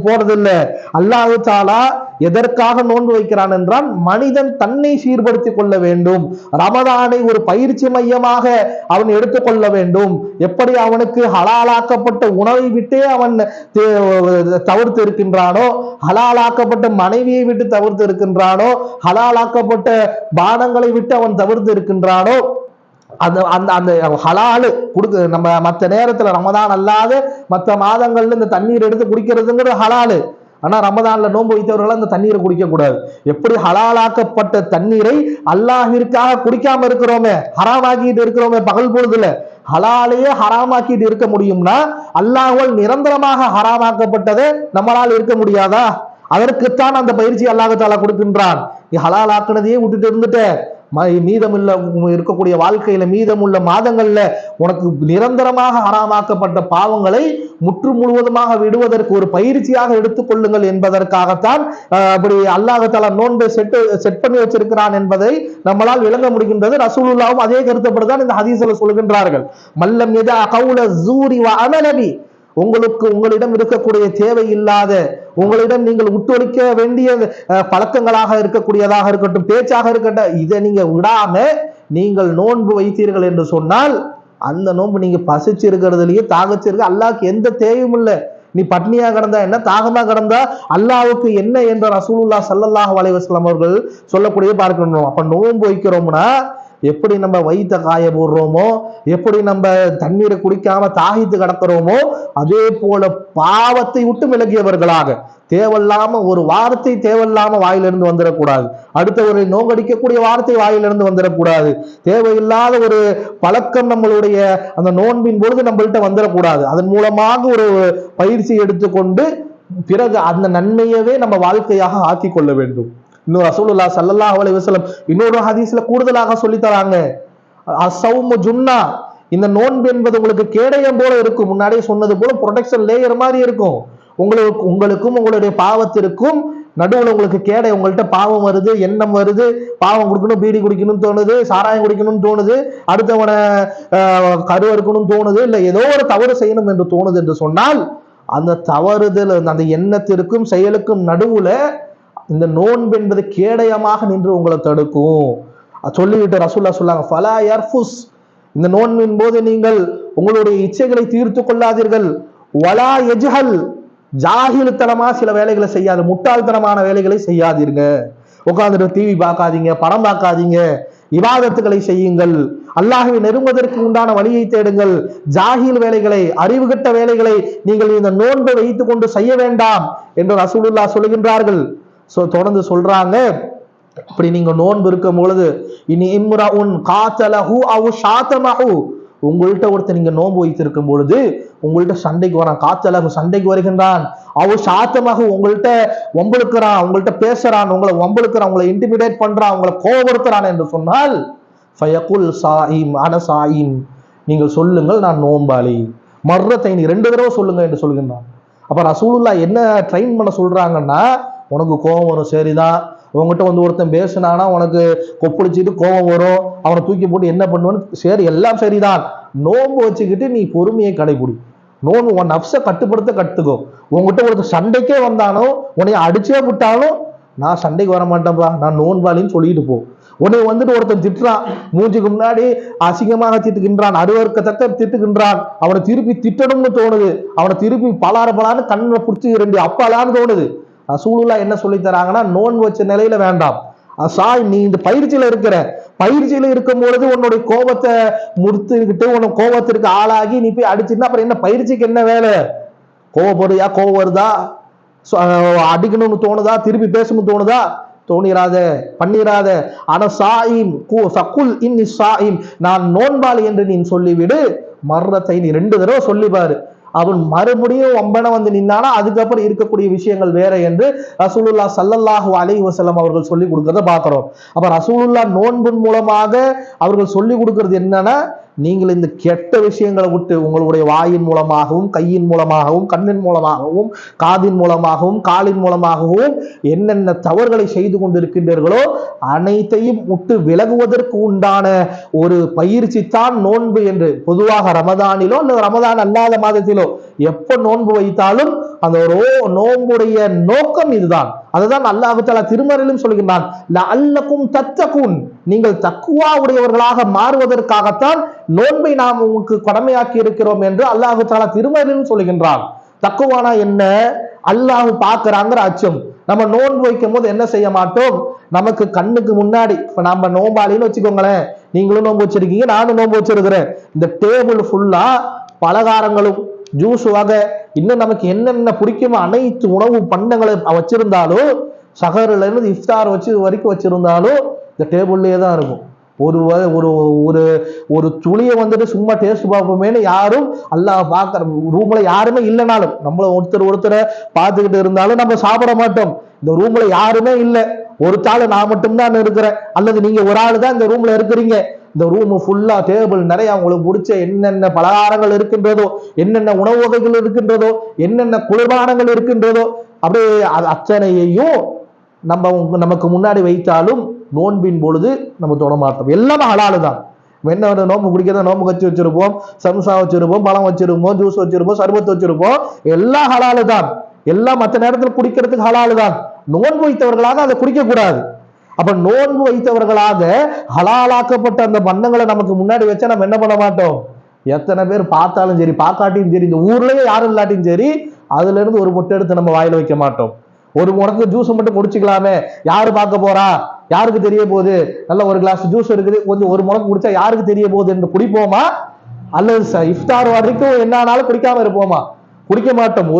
போறதில்லை. அல்லாஹ் தஆலா எதற்காக நோன்பு வைக்கிறான் என்றால், மனிதன் தன்னை சீர்படுத்திக் கொள்ள வேண்டும், ரமதானை ஒரு பயிற்சி மையமாக அவன் எடுத்துக்கொள்ள வேண்டும். எப்படி அவனுக்கு ஹலாலாக்கப்பட்ட உணவை விட்டே அவன் தவிர்த்து இருக்கின்றானோ, ஹலாலாக்கப்பட்ட மனைவியை விட்டு தவிர்த்து இருக்கின்றானோ, ஹலாலாக்கப்பட்ட பானங்களை விட்டு அவன் தவிர்த்து இருக்கின்றானோ, அந்த அந்த ஹலாலு கொடுக்க, நம்ம மற்ற நேரத்துல ரமதான் அல்லாத மற்ற மாதங்கள்ல இந்த தண்ணீர் எடுத்து குடிக்கிறதுங்கிறது ஹலாலு. ஆனா ரமதான்ல நோன்பு வைத்தவர்கள் அந்த தண்ணீரை குடிக்க கூடாது. எப்படி ஹலாலாக்கப்பட்ட தண்ணீரை அல்லாஹ்விற்காக குடிக்காம இருக்கிறோமே, ஹராமாக்கிட்டு இருக்கிறோமே பகல் பொழுதுல, ஹலாலையே ஹராமாக்கிட்டு இருக்க முடியும்னா அல்லாஹ்வால் நிரந்தரமாக ஹராமாக்கப்பட்டதை நம்மளால் இருக்க முடியாதா? அதற்குத்தான் அந்த பயிற்சி அல்லாஹ் தஆலா கொடுக்கின்றான். நீ ஹலால் ஆக்குனதையே விட்டுட்டு இருந்துட்ட, மீதமுள்ள இருக்கக்கூடிய வாழ்க்கையில மீதமுள்ள மாதங்கள்ல உனக்கு நிரந்தரமாக ஹராமாக்கப்பட்ட பாவங்களை முற்று முழுவதுமாக விடுவதற்கு ஒரு பயிற்சியாக எடுத்துக்கொள்ளுங்கள் என்பதற்காகத்தான் அப்படி அல்லாஹ் தஆலா நோன்பை செட் பண்ணி வச்சிருக்கிறான் என்பதை நம்மளால் விளங்க முடிகின்றது. ரசூலுல்லாஹும் அதே கருத்துப்படிதான் இந்த ஹதீஸ்ல சொல்கின்றார்கள். மல்லம் யதா கௌல ஸூரி வ அமல பி, உங்களிடம் இருக்கக்கூடிய தேவையில்லாத உங்களிடம் நீங்கள் விட்டொழிக்க வேண்டிய பழக்கங்களாக இருக்கக்கூடியதாக இருக்கட்டும், பேச்சாக இருக்கட்டும், இதை நீங்க விடாம நீங்கள் நோன்பு வைத்தீர்கள் என்று சொன்னால் அந்த நோன்பு நீங்க பசிச்சு இருக்கிறதுலயே தாகச்சு இருக்க, அல்லாஹ்க்கு எந்த தேவையும் இல்லை. நீ பட்னியா கிடந்தா என்ன, தாகமா கிடந்தா அல்லாஹ்வுக்கு என்ன என்ற ரசூலுல்லாஹ் ஸல்லல்லாஹு அலைஹி வஸல்லம் அவர்கள் சொல்லக்கூடிய பார்க்கணும். அப்ப நோன்பு வைக்கிறோம்னா எப்படி நம்ம வயிற்ற காய போடுறோமோ, எப்படி நம்ம தண்ணீரை குடிக்காம தாகித்து கிடக்கிறோமோ, அதே போல பாவத்தை விட்டு விலகியவர்களாக, தேவையில்லாம ஒரு வார்த்தை தேவையில்லாம வாயிலிருந்து வந்துடக்கூடாது, அடுத்தவரை நோங்கடிக்கக்கூடிய வார்த்தை வாயிலிருந்து வந்துடக்கூடாது, தேவையில்லாத ஒரு பழக்கம் நம்மளுடைய அந்த நோன்பின் பொழுது நம்மள்கிட்ட வந்துடக்கூடாது. அதன் மூலமாக ஒரு பயிற்சி எடுத்துக்கொண்டு பிறகு அந்த நன்மையவே நம்ம வாழ்க்கையாக ஆக்கி கொள்ள வேண்டும். இன்னும் ரசூலுல்லாஹ் ஸல்லல்லாஹு அலைஹி வஸல்லம் இன்னொரு ஹதீஸ்ல கூடுதலாக சொல்லி தராங்க, அஸ்ஸௌமு ஜுன்னா, இந்த நோன்பு என்பது உங்களுக்கு கேடயம் போல இருக்கும். முன்னாடியே சொன்னது போல ப்ரொடெக்ஷன் லேயர் மாதிரி இருக்கும். உங்களுக்கும் உங்களுடைய பாவத்திற்கும் நடுவுல உங்களுக்கு கேடை, உங்கள்கிட்ட பாவம் வருது, எண்ணம் வருது, பாவம் கொடுக்கணும், பீடி குடிக்கணும்னு தோணுது, சாராயம் குடிக்கணும்னு தோணுது, அடுத்தவனை கருவறுக்கணும்னு தோணுது, இல்ல ஏதோ ஒரு தவறு செய்யணும் என்று தோணுது என்று சொன்னால் அந்த தவறுதல், அந்த எண்ணத்திற்கும் செயலுக்கும் நடுவுல இந்த நோன்பு என்பது கேடயமாக நின்று உங்களை தடுக்கும். சொல்லிவிட்டு ரசூலுல்லாஹ் சொல்லாங்க, ஃபலா யர்ஃபுஸ், இந்த நோன்பின் போது நீங்கள் உங்களுடைய இச்சைகளை தீர்த்து கொள்ளாதீர்கள், வலா யஜ்ஹல், ஜாஹில்தனமா சில வேலைகளை செய்யாது, முட்டாள்தனமான வேலைகளை செய்யாதீங்க, உட்கார்ந்துட்டு டிவி பார்க்காதீங்க, படம் பார்க்காதீங்க, இபாதத்துகளை செய்யுங்கள், அல்லாஹ்வை நெருங்குவதற்கு உண்டான வழியை தேடுங்கள், ஜாஹில் வேலைகளை, அறிவுகட்ட வேலைகளை நீங்கள் இந்த நோன்பை வைத்துக் கொண்டு செய்ய வேண்டாம் என்று ரசூலுல்லாஹ் சொல்லுகின்றார்கள். தொடர்ந்து சொல்றாங்க, இப்படி நீங்க நோன்பு இருக்கும் பொழுது, இனி இம்ரஉன் காத்தலஹு அவ் ஷாதமஹு, உங்கள்கிட்ட ஒருத்தர் நீங்க நோன்பு வைத்திருக்கும் பொழுது உங்கள்கிட்ட சண்டைக்கு வரான், காத்தலஹு சண்டைக்கு வருகின்றான், அவ் ஷாதமஹு உங்கள்கிட்ட வம்பளுக்குறான், உங்கள்கிட்ட பேசுறான், உங்களை வம்பளுக்குறான், உங்களை இன்டிமிடேட் பண்றான், உங்களை கோபப்படுத்துறான் என்று சொன்னால் ஃபயகுல் சாயிம் அன சாயிம், நீங்கள் சொல்லுங்கள் நான் நோன்பாளி, மர்ரத்தைனி 2 தடவை சொல்லுங்க என்று சொல்கின்றான். அப்ப ரசூலுல்லாஹ் என்ன ட்ரெயின் பண்ண சொல்றாங்கன்னா, உனக்கு கோபம் வரும், சரிதான், உங்ககிட்ட வந்து ஒருத்தன் பேசுனானா உனக்கு கொப்பளிச்சுட்டு கோபம் வரும், அவனை தூக்கி போட்டு என்ன பண்ணுவேன்னு, சரி எல்லாம் சரிதான், நோன்பு வச்சுக்கிட்டு நீ பொறுமையை கடைபிடி, நோன்பு உன் நப்சை கட்டுப்படுத்த கற்றுக்கோ. உங்ககிட்ட ஒருத்தர் சண்டைக்கே வந்தானோ, உன்னை அடிச்சே விட்டாலும் நான் சண்டைக்கு வர மாட்டேன்ப்பா, நான் நோன்பாளின்னு சொல்லிட்டு போ. உன்னை வந்துட்டு ஒருத்தன் திட்டுறான், மூஞ்சுக்கு முன்னாடி அசிங்கமாக திட்டுகின்றான், அருவருக்கத்தக்க திட்டுகின்றான், அவனை திருப்பி திட்டணும்னு தோணுது, அவனை திருப்பி பலான்னு கண்ணில் பிடிச்சி 2 அப்பாலான்னு தோணுது. ரசூலுல்லாஹ் என்ன சொல்லி தராங்கன்னா, நோன்பு வச்ச நிலையில வேண்டாம், நீ இந்த பயிற்சியில இருக்கிற, பயிற்சியில இருக்கும் பொழுது உன்னுடைய கோபத்தை முடித்துக்கிட்டு உனக்கு கோபத்திற்கு ஆளாகி நீ போய் அடிச்சுன்னா அப்புறம் என்ன, பயிற்சிக்கு என்ன வேலை? கோபப்படுறியா, கோபம் வருதா, அடிக்கணும்னு தோணுதா, திருப்பி பேசணும்னு தோணுதா, தோணிராத, பண்ணிராத. ஆனா சாயிம் சக்குல் இன்னி சாயிம், நான் நோன்பாளி என்று நீ சொல்லிவிடு, மர்ரத்தை நீ 2 தடவை சொல்லிப்பாரு, அவன் மறுபடியும் ஒம்பன வந்து நின்னானா அதுக்கப்புறம் இருக்கக்கூடிய விஷயங்கள் வேற என்று ரசூலுல்லாஹ் ஸல்லல்லாஹு அலைஹி வஸல்லம் அவர்கள் சொல்லி கொடுக்கறத பார்க்கிறோம். அப்ப ரசூலுல்லாஹ் நோன்பின் மூலமாக அவர்கள் சொல்லி கொடுக்கிறது என்னன்னா, நீங்கள் இந்த கெட்ட விஷயங்களை விட்டு உங்களுடைய வாயின் மூலமாகவும், கையின் மூலமாகவும், கண்ணின் மூலமாகவும், காதின் மூலமாகவும், காலின் மூலமாகவும் என்னென்ன தவறுகளை செய்து கொண்டிருக்கின்றீர்களோ அனைத்தையும் விட்டு விலகுவதற்கு உண்டான ஒரு பயிற்சி தான் நோன்பு என்று. பொதுவாக ரமதானிலோ அல்லது ரமதான் அல்லாத மாதத்திலோ எப்ப நோன்பு வைத்தாலும் அந்த நோன்புடைய நோக்கம் இதுதான். அதுதான் அல்லாஹ் தஆலா திருமறையிலும் சொல்கின்றான், லஅல்லகும் தத்தகுன், நீங்கள் தக்வா உடையவர்களாக மாறுவதற்காகத்தான் நோன்பை நாம் உங்களுக்கு கடமையாக்கி இருக்கிறோம் என்று அல்லாஹ் தஆலா திருமறையிலும் சொல்கின்றான். தக்வானா என்ன? அல்லாஹ் பார்க்கிறாங்கிற அச்சம். நம்ம நோன்பு வைக்கும் போது என்ன செய்ய மாட்டோம், நமக்கு கண்ணுக்கு முன்னாடி, இப்ப நம்ம நோம்பாளின்னு வச்சுக்கோங்களேன், நீங்களும் நோன்பு வச்சிருக்கீங்க, நானும் நோன்பு வச்சிருக்கிறேன், இந்த டேபிள் ஃபுல்லா பலகாரங்களும் ஜூஸ் வகை இன்னும் நமக்கு என்னென்ன பிடிக்குமோ அனைத்து உணவு பண்டங்களை வச்சிருந்தாலும், சஹர்ல இருந்து இஃப்தார் வரைக்கும் வச்சிருந்தாலும் இந்த டேபிள்லயே தான் இருக்கும். ஒரு ஒரு ஒரு துளியை வந்துட்டு சும்மா டேஸ்ட் பார்ப்போமேனு யாரும் அல்லாஹ் பார்க்கற ரூம்ல யாருமே இல்லைனாலும், நம்மள ஒருத்தரை பார்த்துக்கிட்டு இருந்தாலும் நம்ம சாப்பிட மாட்டோம். இந்த ரூம்ல யாருமே இல்லை, ஒரு தாள் நான் மட்டும்தான் இருக்கிறேன், அல்லது நீங்க ஒரு ஆள் தான் இந்த ரூம்ல இருக்கிறீங்க, இந்த ரூம் ஃபுல்லா டேபிள் நிறைய உங்களுக்கு பிடிச்ச என்னென்ன பலகாரங்கள் இருக்கின்றதோ, என்னென்ன உணவு வகைகள் இருக்கின்றதோ, என்னென்ன குளிர்பானங்கள் இருக்கின்றதோ, அப்படியே அத்தனையையும் நமக்கு முன்னாடி வைத்தாலும் நோன்பின் பொழுது நம்ம தொட மாட்டோம். எல்லாமே ஹலாலு தான். என்ன நோம்பு குடிக்கிறத நோம்பு கச்சி வச்சிருப்போம், சம்சா வச்சிருப்போம், பழம் வச்சிருப்போம், ஜூஸ் வச்சிருப்போம், சர்பத் வச்சிருப்போம், எல்லாம் ஹலாலு தான். எல்லாம் மற்ற நேரத்தில் குடிக்கிறதுக்கு ஹலாலு தான். நோன்பு வைத்தவர்களாக அதை குடிக்க கூடாது. அப்ப நோன்பு வைத்தவர்களாக ஹலாலாக்கப்பட்ட அந்த பண்டங்களை நமக்கு முன்னாடி வச்சா நம்ம என்ன பண்ண மாட்டோம்? எத்தனை பேர் பார்த்தாலும் சரி, பார்க்காட்டியும் சரி, இந்த ஊர்லயே யாரும் இல்லாட்டியும் சரி, அதுல இருந்து ஒரு பொட்டை எடுத்து நம்ம வாயில வைக்க மாட்டோம். ஒரு முடக்கு ஜூஸ் மட்டும் குடிச்சுக்கலாமே, யாரு பார்க்க போறா, யாருக்கு தெரிய போகுது, நல்ல ஒரு கிளாஸ் ஜூஸ் இருக்குது, கொஞ்சம் ஒரு முடக்கு குடிச்சா யாருக்கு தெரிய போகுது என்று குடிப்போமா? அல்லது இஃப்தார் வரைக்கும் என்ன ஆனாலும் குடிக்காம இருப்போமா? குடிக்க மாட்டோம்.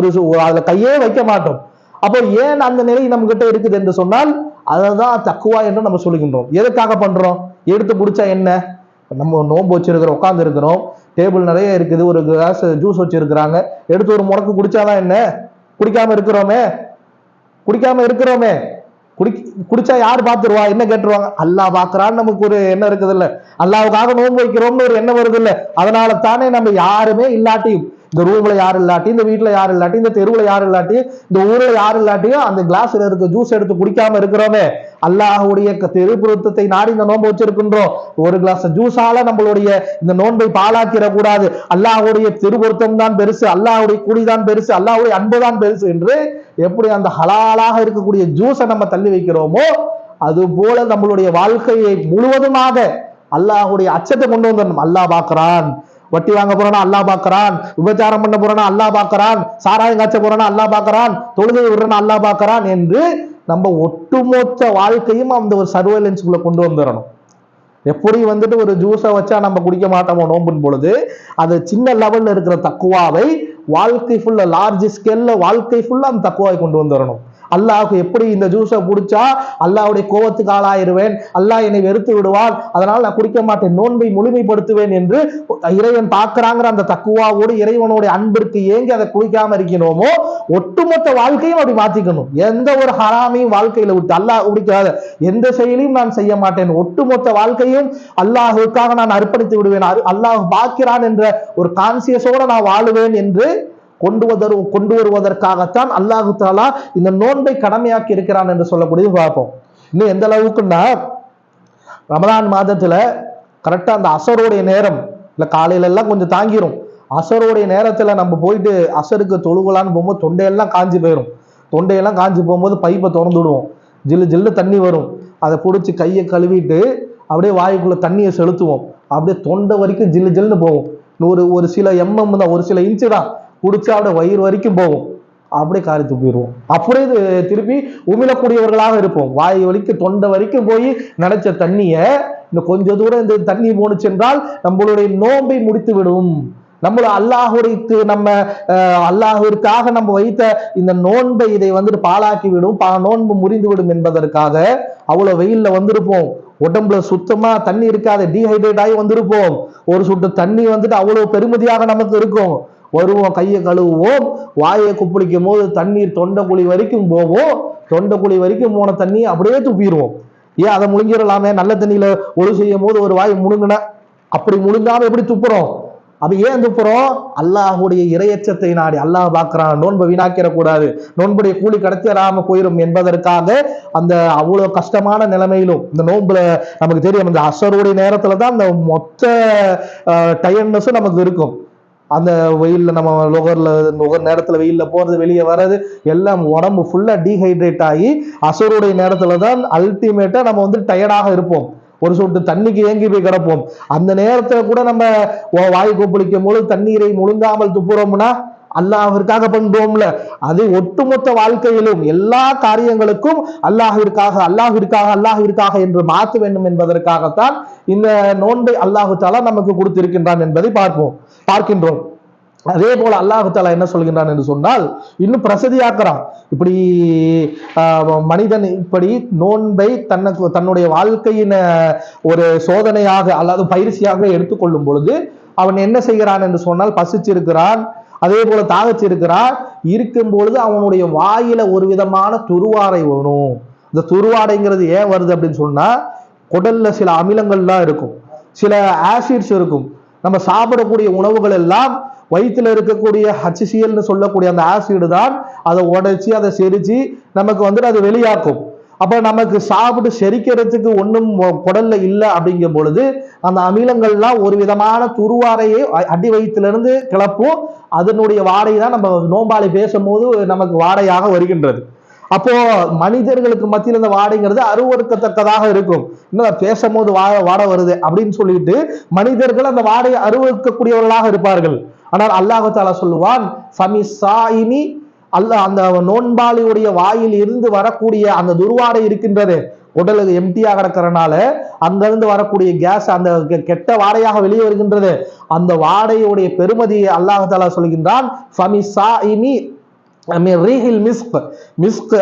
அதுல கையே வைக்க மாட்டோம். அப்போ ஏன் அந்த நிலை நம்ம கிட்ட இருக்குது என்று சொன்னால் அததான் தக்குவா என்று நம்ம சொல்லுகின்றோம். எதுக்காக பண்றோம்? எடுத்து குடிச்சா என்ன? நம்ம நோன்பு வச்சிருக்கிறோம், உட்கார்ந்து இருக்கிறோம், டேபிள் நிறைய இருக்குது, ஒரு கிளாஸ் ஜூஸ் வச்சிருக்கிறாங்க, எடுத்து ஒரு முடக்கு குடிச்சாதான் என்ன? குடிக்காம இருக்கிறோமே. குடிச்சா யார் பார்த்துருவா? என்ன கேட்டுருவாங்க? அல்லாஹ் பாக்குறான்னு நமக்கு ஒரு எண்ணம் இருக்குது இல்ல, அல்லாவுக்காக நோன்பு வைக்கிறோம்னு ஒரு எண்ணம் வருது இல்ல. அதனால தானே நம்ம யாருமே இல்லாட்டியும், இந்த ரூம்ல யாரும் இல்லாட்டி, இந்த வீட்டுல யாரும் இல்லாட்டி, இந்த தெருவுல யாரும் இல்லாட்டி, இந்த ஊர்ல யாரும் இல்லாட்டியும் அந்த கிளாஸ்ல இருக்க ஜூஸ் எடுத்து குடிக்காம இருக்கிறோமே, அல்லாஹுடைய திருப்புறத்தை நாடி இந்த நோன்பு வச்சிருக்கின்றோம். ஒரு கிளாஸ் ஜூஸால நம்மளுடைய இந்த நோன்பை பாழாக்கிற கூடாது. அல்லாஹுடைய திருப்பொருத்தம் தான் பெருசு, அல்லாஹுடைய கூலிதான் பெருசு, அல்லாஹுடைய அன்புதான் பெருசு என்று எப்படி அந்த ஹலாலாக இருக்கக்கூடிய ஜூஸை நம்ம தள்ளி வைக்கிறோமோ, அது போல நம்மளுடைய வாழ்க்கையை முழுவதுமாக அல்லாஹுடைய அச்சத்தை கொண்டு வந்துடணும். அல்லாஹ் பார்க்கிறான், வட்டி வாங்க போறானா அல்லாஹ் பார்க்கிறான், விபச்சாரம் பண்ண போறானா அல்லாஹ் பார்க்கிறான், சாராயம் காய்ச்ச போறானா அல்லாஹ் பார்க்கிறான், தொழுகை விடுறானா அல்லாஹ் பார்க்கிறான் என்று நம்ம ஒட்டுமொத்த வாழ்க்கையும் அந்த ஒரு சர்வேலன்ஸ்குள்ள கொண்டு வந்துடணும். எப்படி வந்துட்டு ஒரு ஜூஸை வச்சா நம்ம குடிக்க மாட்டோமோ நோம்பின் பொழுது, அது சின்ன லெவல்ல இருக்கிற தக்குவாவை வாழ்க்கை ஃபுல்லா, லார்ஜ் ஸ்கேல்ல வாழ்க்கை ஃபுல்லா அந்த தக்குவாவை கொண்டு வந்துடணும். அல்லாஹ்வுக்கு எப்படி இந்த ஜூஸை குடிச்சா அல்லாஹ்வுடைய கோபத்துக்கு ஆளாயிருவேன், அல்லாஹ் என்னை வெறுத்து விடுவான், அதனால நான் குடிக்க மாட்டேன், நோன்பை முழுமைப்படுத்துவேன் என்று இறைவன் பார்க்கிறாங்கிற அந்த தக்குவாவோடு இறைவனுடைய அன்பிற்கு ஏங்கி அதை குடிக்காம இருக்கணுமோ, ஒட்டுமொத்த வாழ்க்கையும் அப்படி மாத்திக்கணும். எந்த ஒரு ஹராமையும் வாழ்க்கையில விட்டு, அல்லாஹ் குடிக்காத எந்த செயலையும் நான் செய்ய மாட்டேன், ஒட்டுமொத்த வாழ்க்கையும் அல்லாஹுக்காக நான் அர்ப்பணித்து விடுவேன், அல்லாஹ் பார்க்கிறான் என்ற ஒரு கான்சியஸோட நான் வாழுவேன் என்று கொண்டு வருவதற்காகத்தான் அல்லாஹு தஆலா இந்த நோன்பை கடமையாக்கி இருக்கிறான் என்று சொல்லக்கூடியது பார்ப்போம். இன்னும் எந்த அளவுக்குன்னா, ரமலான் மாதத்துல கரெக்டா அந்த அசருடைய நேரம் இல்ல, காலையில எல்லாம் கொஞ்சம் தாங்கிரும், அசருடைய நேரத்துல நம்ம போயிட்டு அசருக்கு தொழுகலான்னு போகும்போது தொண்டையெல்லாம் காஞ்சி போயிடும். தொண்டையெல்லாம் காஞ்சி போகும்போது பைப்பை திறந்து விடுவோம், ஜில்லு ஜில்லு தண்ணி வரும், அதை பிடிச்சி கையை கழுவிட்டு அப்படியே வாய்க்குள்ள தண்ணியை செலுத்துவோம், அப்படியே தொண்டை வரைக்கும் ஜில்லு ஜில்லுன்னு போகும். ஒரு சில எம்எம் தான், ஒரு சில இன்ச்சு தான், குடிச்சா அப்படியே வயிறு வரைக்கும் போகும், அப்படியே காரி துப்பிடுவோம். அப்படியே திருப்பி உமிழக்கூடியவர்களாக இருப்போம். வாய் வலிக்கு தொண்டை வரைக்கும் போய் நினைச்ச தண்ணிய இன்னும் கொஞ்ச தூரம் இந்த தண்ணி போனுச்சு என்றால் நம்மளுடைய நோன்பை முடித்து விடும். நம்மள அல்லாஹுவிற்காக நம்ம வைத்த இந்த நோன்பை இதை வந்துட்டு பாழாக்கி விடும், நோன்பு முறிந்து விடும் என்பதற்காக அவ்வளவு வெயில்ல வந்திருப்போம், உடம்புல சுத்தமா தண்ணி இருக்காது, டீஹைட்ரேட் ஆகி வந்திருப்போம். ஒரு சுட்டு தண்ணி வந்துட்டு அவ்வளவு பெருமதியாக நமக்கு இருக்கும். வருவோம், கையை கழுவுவோம், வாயை குப்பிடிக்கும் போது தண்ணீர் தொண்டைக்குழி வரைக்கும் போவோம், தொண்டைக்குழி வரைக்கும் போன தண்ணி அப்படியே துப்பிடுவோம். ஏன் அதை முழுங்கிடலாமே, நல்ல தண்ணியில ஒழு செய்யும் போது ஒரு வாய் முழுங்கின, அப்படி முழுங்காம எப்படி துப்புறோம்? அப்ப ஏன் துப்புறோம்? அல்லாஹுடைய இறையச்சத்தை நாடி, அல்லாஹ் பார்க்கிறான், நோன்பை வீணாக்கிற கூடாது, நோன்புடைய கூலி கடத்திராம போயிடும் என்பதற்காக அந்த அவ்வளவு கஷ்டமான நிலைமையிலும் இந்த நோன்புல நமக்கு தெரியும், அந்த அசருடைய நேரத்துல தான் அந்த மொத்த டயர்ட்னஸும் நமக்கு இருக்கும். அந்த வெயில்ல நம்ம நுகர் நேரத்துல வெயில்ல போறது, வெளியே வர்றது எல்லாம் உடம்பு ஃபுல்லா டீஹைட்ரேட் ஆகி அசருடைய நேரத்துல தான் அல்டிமேட்டா நம்ம வந்து டயர்டாக இருப்போம், ஒரு சொட்டு தண்ணிக்கு ஏங்கி போய் கிடப்போம். அந்த நேரத்துல கூட நம்ம வாய் கொப்பளிக்கும் போது தண்ணீரை முழுங்காமல் துப்புறோம்னா அல்லாஹ்விற்காக பண்றோம்ல, அது ஒட்டுமொத்த வாழ்க்கையிலும் எல்லா காரியங்களுக்கும் அல்லாஹ்விற்காக என்று மாற்ற வேண்டும் என்பதற்காகத்தான் இந்த நோன்பை அல்லாஹு தஆலா நமக்கு கொடுத்திருக்கின்றான் என்பதை பார்க்கின்றோம். அதே போல அல்லாஹு தஆலா என்ன சொல்கின்றான் என்று சொன்னால், இன்னும் பிரசதியாக்குறான். இப்படி மனிதன் இப்படி நோன்பை தன்னுடைய வாழ்க்கையின் ஒரு சோதனையாக அல்லது பயிற்சியாக எடுத்துக்கொள்ளும் பொழுது அவன் என்ன செய்கிறான் என்று சொன்னால், பசிச்சிருக்கிறான், அதே போல தாகச்சிருக்கிறான், இருக்கும் பொழுது அவனுடைய வாயில ஒரு விதமான துருவாடை வரும். இந்த துருவாடைங்கிறது ஏன் வருது அப்படின்னு சொன்னா, குடல்ல சில அமிலங்கள்லாம் இருக்கும், சில ஆசிட்ஸ் இருக்கும். நம்ம சாப்பிடக்கூடிய உணவுகள் எல்லாம் வயிற்றுல இருக்கக்கூடிய HCl சொல்லக்கூடிய அந்த ஆசிட் தான் அதை உடைச்சி அதை செரிச்சு நமக்கு வந்துட்டு அது வெளியாக்கும். அப்ப நமக்கு சாப்பிட்டு செரிக்கிறதுக்கு ஒன்றும் குடல்ல இல்லை அப்படிங்கும் பொழுது அந்த அமிலங்கள்லாம் ஒரு விதமான துருவாரையை அடி வயிற்றிலிருந்து கிளப்பும். அதனுடைய வாடை தான் நம்ம நோம்பாளி பேசும்போது நமக்கு வாடையாக வருகின்றது. அப்போ மனிதர்களுக்கு மத்தியில் இந்த வாடைங்கிறது அருவறுக்கத்தக்கதாக இருக்கும். இன்னும் பேசும்போது வாடை வருது அப்படின்னு சொல்லிட்டு மனிதர்கள் அந்த வாடையை அருவறுக்கக்கூடியவர்களாக இருப்பார்கள். ஆனால் அல்லாஹ் தஆலா சொல்லுவான், அந்த நோன்பாளியுடைய வாயில் இருந்து வரக்கூடிய அந்த துர்வாடை இருக்கின்றது, உடலுக்கு எம்டியா கிடக்கிறனால அங்கிருந்து வரக்கூடிய கேஸ் அந்த கெட்ட வாடையாக வெளியே வருகின்றது. அந்த வாடையுடைய பெருமதியை அல்லாஹ் தஆலா சொல்கின்றான்,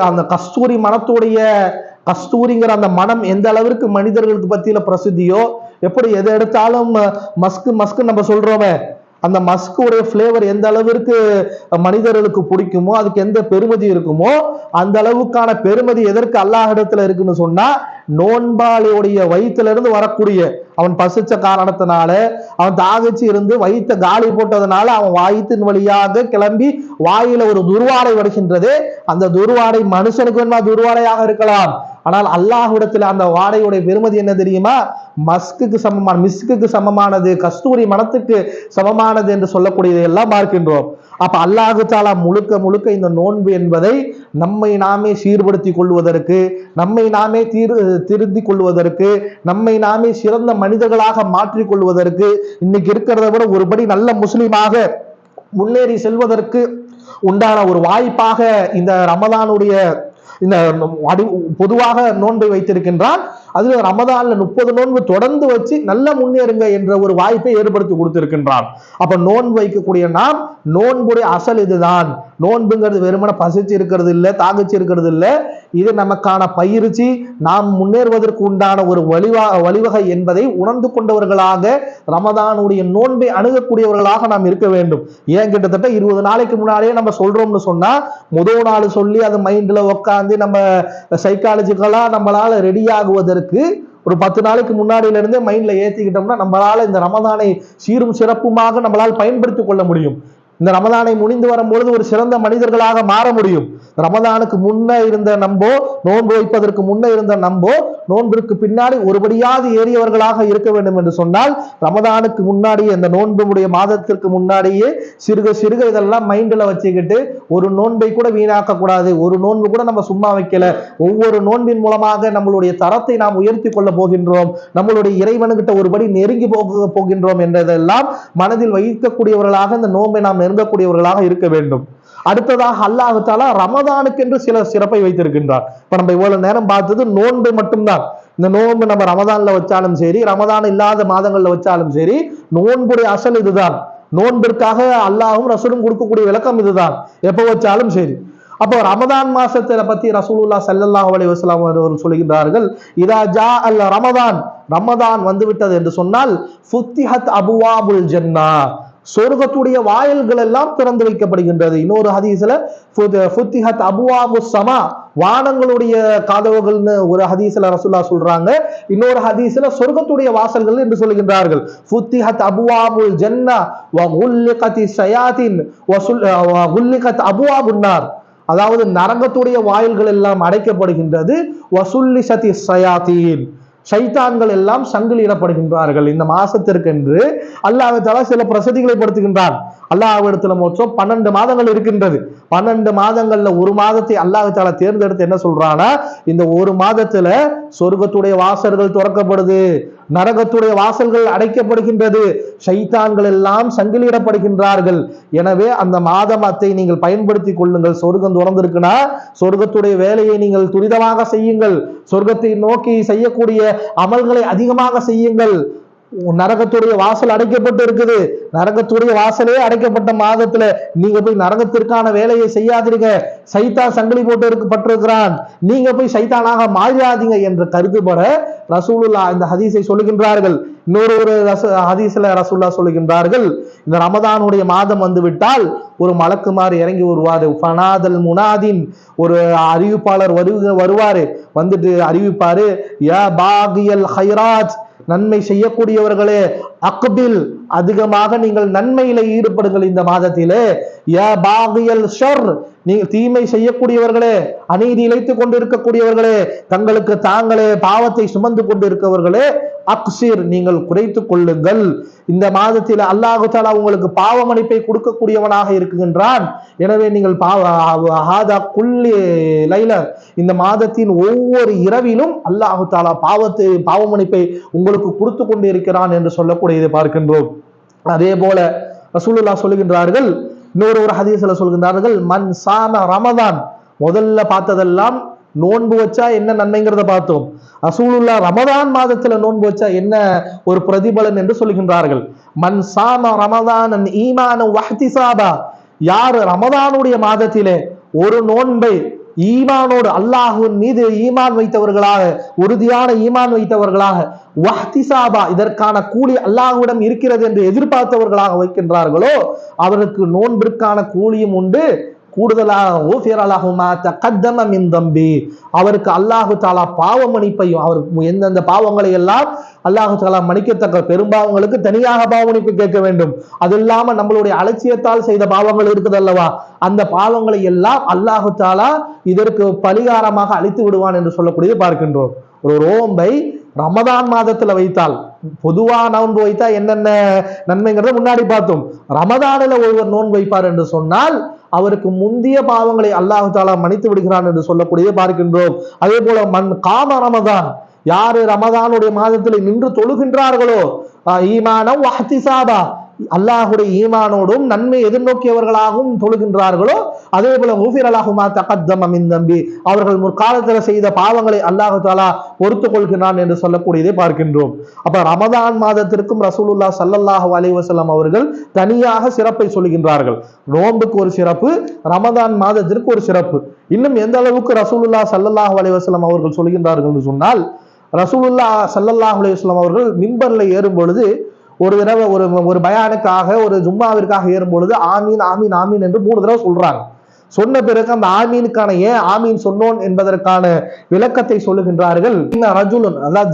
அந்த கஸ்தூரி மனத்துடைய கஸ்தூரிங்கிற அந்த மனம் எந்த அளவிற்கு மனிதர்களுக்கு பத்தியில பிரசித்தியோ, எப்படி எதை எடுத்தாலும் மஸ்கு மஸ்கு நம்ம சொல்றோமே, அந்த மஸ்குடைய பிளேவர் எந்த அளவிற்கு மனிதர்களுக்கு பிடிக்குமோ, அதுக்கு எந்த பெருமதி இருக்குமோ அந்த அளவுக்கான பெருமதி எதற்கு அல்லாஹ் இடத்துல இருக்குன்னு சொன்னா, நோன்பாளியுடைய வயிற்றுல இருந்து வரக்கூடிய, அவன் பசிச்ச காரணத்தினால அவன் தாகிச்சு இருந்து வயிற்ற காலி போட்டதுனால அவன் வயிற்றின் வழியாக கிளம்பி வாயில ஒரு துர்வாடை வருகின்றது. அந்த துர்வாடை மனுஷனுக்கு வேணுமா துர்வாடையாக இருக்கலாம், ஆனால் அல்லாஹ்விடத்தில் அந்த வாடையுடைய பெருமதி என்ன தெரியுமா? மஸ்குக்கு சமமான, மிஸ்குக்கு சமமானது, கஸ்தூரி மனத்துக்கு சமமானது என்று சொல்லக்கூடியதை எல்லாம் பார்க்கின்றோம். அப்ப அல்லாஹ் தஆலா முழுக்க முழுக்க இந்த நோன்பு என்பதை நம்மை நாமே சீர்படுத்தி கொள்வதற்கு, நம்மை நாமே திருத்திக் கொள்வதற்கு, நம்மை நாமே சிறந்த மனிதர்களாக மாற்றிக் கொள்வதற்கு, இன்னைக்கு இருக்கிறத விட ஒருபடி நல்ல முஸ்லிமாக முன்னேறி செல்வதற்கு உண்டான ஒரு வாய்ப்பாக இந்த ரமதானுடைய இந்த பொதுவாக நோன்பை வைத்திருக்கின்றான். அதுல ரமதான்ல 30 நோன்பு தொடர்ந்து வச்சு நல்ல முன்னேறுங்க என்ற ஒரு வாய்ப்பை ஏற்படுத்தி கொடுத்திருக்கின்றான். அப்ப நோன்பு வைக்கக்கூடிய நாம், நோன்புடைய அசல் இதுதான். நோன்புங்கிறது வெறுமன பசிச்சு இருக்கிறது இல்லை, தாகிச்சு இருக்கிறது இல்லை. இது நமக்கான பயிற்சி, நாம் முன்னேறுவதற்கு உண்டான ஒரு வழிவகை என்பதை உணர்ந்து கொண்டவர்களாக ரமதானுடைய நோன்பை அணுகக்கூடியவர்களாக நாம் இருக்க வேண்டும். ஏன் கிட்டத்தட்ட 20 நாளைக்கு முன்னாடியே நம்ம சொல்றோம்னு சொன்னா, முதல் நாள் சொல்லி அது மைண்ட்ல உட்காந்து நம்ம சைக்காலஜிக்கலா நம்மளால ரெடி ஆகுவதற்கு ஒரு 10 நாளைக்கு முன்னாடியில இருந்தே மைண்ட்ல ஏத்திக்கிட்டோம்னா நம்மளால இந்த ரமதானை சீரும் சிறப்புமாக நம்மளால் பயன்படுத்திக் கொள்ள முடியும். இந்த ரமதானை முடிந்து வரும்பொழுது ஒரு சிறந்த மனிதர்களாக மாற முடியும். ரமதானுக்கு முன்ன இருந்த நம்போ, நோன்பு வைப்பதற்கு முன்ன இருந்த நம்போ, நோன்பிற்கு பின்னாடி ஒருபடியாவது ஏறியவர்களாக இருக்க வேண்டும் என்று சொன்னால், ரமதானுக்கு முன்னாடியே, இந்த நோன்புடைய மாதத்திற்கு முன்னாடியே சிறுக சிறுக இதெல்லாம் மைண்ட்ல வச்சுக்கிட்டு ஒரு நோன்பை கூட வீணாக்க கூடாது, ஒரு நோன்பு கூட நம்ம சும்மா வைக்கல, ஒவ்வொரு நோன்பின் மூலமாக நம்மளுடைய தரத்தை நாம் உயர்த்தி கொள்ள போகின்றோம், நம்மளுடைய இறைவனுக்கிட்ட ஒருபடி நெருங்கி போகின்றோம் என்றதெல்லாம் மனதில் வைக்கக்கூடியவர்களாக இந்த நோன்பை நாம் நெருங்கக்கூடியவர்களாக இருக்க வேண்டும். அடுத்ததாக அல்லாஹ் தஆலா ரமதானுக்கு என்று சில சிறப்பை வைத்திருக்கின்றார். இப்ப நம்ம இவ்வளவு நேரம் பார்த்தது நோன்பு மட்டும்தான். இந்த நோன்பு நம்ம ரமதான்ல வச்சாலும் சரி, ரமதான் இல்லாத மாதங்கள்ல வச்சாலும் சரி, நோன்புடைய அசல் இதுதான். நோன்பிற்காக அல்லாஹும் ரசூலும் கொடுக்கக்கூடிய விளக்கம் இதுதான், எப்ப வச்சாலும் சரி. அப்போ ரமதான் மாசத்தை பத்தி ரசூலுல்லாஹ் ஸல்லல்லாஹு அலைஹி வஸல்லம் அவர்கள் சொல்கிறார்கள், இதா ஜா அல் ரமதான், ரமதான் வந்துவிட்டது என்று சொன்னால், ஃபுத்திஹத் அபுவாபுல் ஜன்னா, சொர்க்கத்துடைய வாயில்கள் எல்லாம் திறந்து வைக்கப்படுகின்றது. இன்னொரு ஹதீஸ்ல ஃபுத்திஹத் அபுவாபுஸ் ஸமா, வானங்களுடைய கதவுகள்னு ஒரு ஹதீஸ்ல ரசூலுல்லாஹ் சொல்றாங்க. இன்னொரு ஹதீஸ்ல சொர்க்கத்துடைய வாசல்கள் என்று சொல்கின்றார்கள். ஃபுத்திஹத் அபுவாபுல் ஜன்னா வ குல்லிகத்தி ஷயாத்தின் வ குல்லிகத் அபுவாபுன் நார், அதாவது நரகத்துடைய வாயில்கள் எல்லாம் அடைக்கப்படுகின்றது. வசுல்லிசத்தி ஷயாத்தீன், ஷைத்தான்கள் எல்லாம் சங்கிலிடப்படுகின்றார்கள். இந்த மாசத்திற்கென்று அல்லாஹ் தஆலா சில பிரசதிகளை படுத்துகின்றான். அல்லாஹ்விடத்துல மொத்தம் 12 மாதங்கள் இருக்கின்றது. 12 மாதங்கள்ல ஒரு மாதத்தை அல்லாஹ் தஆலா தேர்ந்தெடுத்து என்ன சொல்றானா, இந்த ஒரு மாதத்துல சொர்க்கத்துடைய வாசல்கள் திறக்கப்படுது, நரகத்துடைய வாசல்கள் அடைக்கப்படுகின்றது, ஷைத்தான்கள் எல்லாம் சங்கிலிடப்படுகின்றார்கள். எனவே அந்த மாதத்தை நீங்கள் பயன்படுத்திக் கொள்ளுங்கள். சொர்க்கம் திறந்திருக்குன்னா சொர்க்கத்துடைய வேலையை நீங்கள் துரிதமாக செய்யுங்கள், சொர்க்கத்தை நோக்கி செய்யக்கூடிய அமல்களை அதிகமாக செய்யுங்கள். நரகத்துடைய வாசல் அடைக்கப்பட்டு இருக்குது, நரகத்துடைய வாசலே அடைக்கப்பட்ட மாதத்துல நீங்க போய் நரகத்திற்கான வேலையை செய்யாதீங்க, சைத்தான் சங்கிலி போட்டு பட்டிருக்கிறான், நீங்க போய் சைத்தானாக மாறியாதீங்க என்ற கருதுபட ரசூலுல்லாஹ் இந்த ஹதீஸை சொல்லுகின்றார்கள். இன்னொரு ஹதீஸ்ல ரசூலுல்லாஹ் சொல்லுகின்றார்கள், இந்த ரமதானுடைய மாதம் வந்து விட்டால் ஒரு மலக்குமார் இறங்கி வருவாரு, ஃபனாதல் முனாதின், ஒரு அறிவிப்பாளர் வருவாரு, வந்துட்டு அறிவிப்பாரு, யா பாகியல் ஹைராத், நன்மை செய்யக்கூடியவர்களே, அக்பில், அதிகமாக நீங்கள் நன்மையில ஈடுபடுங்கள் இந்த மாதத்திலே, யா பாகியல் ஷர், நீங்க தீமை செய்யக்கூடியவர்களே, அநீதி இழைத்துக் கொண்டு இருக்கக்கூடியவர்களே, தங்களுக்கு தாங்களே பாவத்தை சுமந்து கொண்டு இருக்கவர்களே, அக்ஸிர் நீங்கள் குறைத்துக் கொள்ளுங்கள். இந்த மாதத்தில் அல்லாஹு தஆலா உங்களுக்கு பாவ மன்னிப்பை கொடுக்கக்கூடியவனாக இருக்குகின்றான். எனவே நீங்கள் இந்த மாதத்தின் ஒவ்வொரு இரவிலும் அல்லாஹு தஆலா பாவ மன்னிப்பை உங்களுக்கு கொடுத்து கொண்டு இருக்கிறான் என்று சொல்லக்கூடியதை பார்க்கின்றோம். அதே போல ரசூலுல்லாஹ் சொல்லுகின்றார்கள், இன்னொரு ஹதீஸ்ல சொல்கின்றார்கள், மன் சாம ரமதான், முதல்ல பார்த்ததெல்லாம் நோன்பு வச்சா என்ன நன்மைங்கிறத பார்த்தோம். ரசூலுல்லாஹ் ரமதான் மாதத்துல நோன்பு வச்சா என்ன ஒரு பிரதிபலன் என்று சொல்கின்றார்கள். மன் சாம ரமதான் ஈமான வஹ்திசாபா, யார் ரமதானுடைய மாதத்திலே ஒரு நோன்பை ஈமானோடு, அல்லாஹ்வின் மீது ஈமான் வைத்தவர்களாக, உறுதியான ஈமான் வைத்தவர்களாக, வஹ்திசாபா இதற்கான கூலி அல்லாஹ்விடம் இருக்கிறது என்று எதிர்பார்த்தவர்களாக வைக்கின்றார்களோ அவருக்கு நோன்பிற்கான கூலியும் உண்டு. கூடுதலாக அவருக்கு அல்லாஹு தாலா பாவ மன்னிப்பையும், அவருக்கு எந்தெந்த பாவங்களை எல்லாம் அல்லாஹு தாலா மன்னிக்கத்தக்க பெரும்பாவங்களுக்கு தனியாக பாவ மன்னிப்பு கேட்க வேண்டும். அது இல்லாம நம்மளுடைய அலட்சியத்தால் செய்த பாவங்கள் இருக்குது அல்லவா, அந்த பாவங்களை எல்லாம் அல்லாஹு தாலா இதற்கு பரிகாரமாக அளித்து விடுவான் என்று சொல்லக்கூடியது பார்க்கின்றோம். ஒரு ரோம்பை ரமதான் மாதத்துல வைத்தால், பொதுவா நோன்பு வைத்தா என்னென்ன நன்மைங்கிறத முன்னாடி பார்த்தோம். ரமதானில ஒருவர் நோன்பு வைப்பார் என்று சொன்னால் அவருக்கு முந்திய பாவங்களை அல்லாஹு தாலா மன்னித்து விடுகிறான் என்று சொல்லக்கூடியதை பார்க்கின்றோம். அதே போல மன் காம ரமதான், யாரு ரமதானுடைய மாதத்தில் நின்று தொழுகின்றார்களோ, ஈமானம் வஹ்திசாபா அல்லாஹுடைய ஈமானோடும் நன்மை எதிர்நோக்கியவர்களாகவும் தொழுகின்றார்களோ, அதே போல ஊஃபிர் அல்லாஹுமா தகத்தம மின் தம்பி, அவர்கள் முற்காலத்தில் செய்த பாவங்களை அல்லாஹு தாலா பொறுத்துக் கொள்கிறான் என்று சொல்லக்கூடியதை பார்க்கின்றோம். அப்ப ரமதான் மாதத்திற்கும் ரசூலுல்லாஹ் ஸல்லல்லாஹு அலைஹி வஸல்லம் அவர்கள் தனியாக சிறப்பை சொல்கின்றார்கள். நோன்புக்கு ஒரு சிறப்பு, ரமதான் மாதத்திற்கு ஒரு சிறப்பு. இன்னும் எந்த அளவுக்கு ரசூலுல்லாஹ் ஸல்லல்லாஹு அலைஹி வஸல்லம் அவர்கள் சொல்கின்றார்கள் என்று சொன்னால், ரசூலுல்லாஹ் ஸல்லல்லாஹு அலைஹி வஸல்லம் அவர்கள் மிம்பர்ல ஏறும் பொழுது ஒரு தடவை ஒரு பயானுக்காக, ஒரு ஜும்மாவிற்காக ஏறும் பொழுது ஆமீன் ஆமீன் ஆமீன் என்று 3 தடவை சொல்றாங்க. சொன்ன பிறகு அந்த ஆமீனுக்கான ஏன் ஆமீன் சொன்னோன் என்பதற்கான விளக்கத்தை சொல்லுகின்றார்கள். அதாவது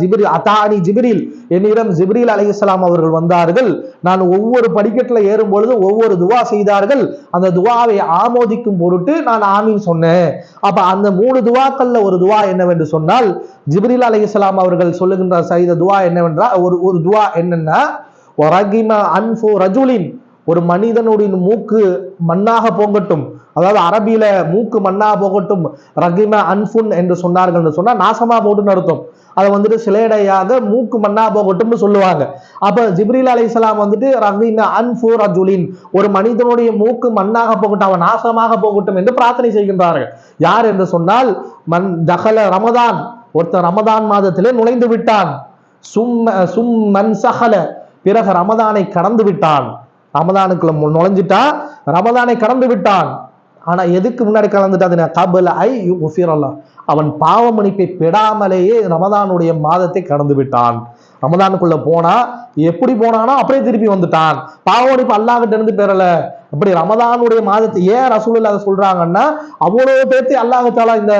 ஜிப்ரீல், என்னிடம் ஜிப்ரீல் அலைஹிஸ்ஸலாம் அவர்கள் வந்தார்கள். நான் ஒவ்வொரு படிக்கட்டுல ஏறும் பொழுது ஒவ்வொரு துவா செய்தார்கள். அந்த துவாவை ஆமோதிக்கும் பொருட்டு நான் ஆமீன் சொன்னேன். அப்ப அந்த 3 துவாக்கள்ல ஒரு துவா என்னவென்று சொன்னால், ஜிப்ரீல் அலைஹிஸ்ஸலாம் அவர்கள் சொல்லுகின்ற செய்த துவா என்னவென்றால், ஒரு துவா என்னன்னா, ஒரு மனிதனுடைய மூக்கு மண்ணாக போகட்டும், அதாவது அரபியில மூக்கு மண்ணாக போகட்டும், ரகிம அன்ஃபுன் என்று சொன்னார்கள் என்று சொன்னா நாசமா போட்டுன்னு அர்த்தம். அதை வந்துட்டு சிலேடையாக மூக்கு மண்ணா போகட்டும்னு சொல்லுவாங்க. அப்ப ஜிப்ரீல் அலைஹிஸ்ஸலாம் வந்துட்டு ரகிம அன்ஃபு ரஜுலின், ஒரு மனிதனுடைய மூக்கு மண்ணாக போகட்டும், அவன் நாசமாக போகட்டும் என்று பிரார்த்தனை செய்கின்றார்கள். யார் என்று சொன்னால், மன் தகல ரமதான், ஒருத்தர் ரமதான் மாதத்திலே நுழைந்து விட்டான். மன் சஹல, பிறகு ரமதானை கடந்து விட்டான். ரமதானுக்குள்ள நுழைஞ்சிட்டா, ரமதானை கடந்து விட்டான். ஆனா எதுக்கு முன்னாடி கலந்துட்டான், அவன் பாவ மன்னிப்பை பெறாமலேயே ரமதானுடைய மாதத்தை கடந்து விட்டான். ரமதானுக்குள்ள போனா எப்படி போனானோ அப்படியே திருப்பி வந்துட்டான். பாவ மன்னிப்பு அல்லாஹ்கிட்ட இருந்து பெறல. அப்படி ரமதானுடைய மாதத்தை ஏன் ரசூலுல்லாஹ் சொல்றாங்கன்னா, அவ்வளவு பேர்த்தை அல்லாஹ் தஆலா இந்த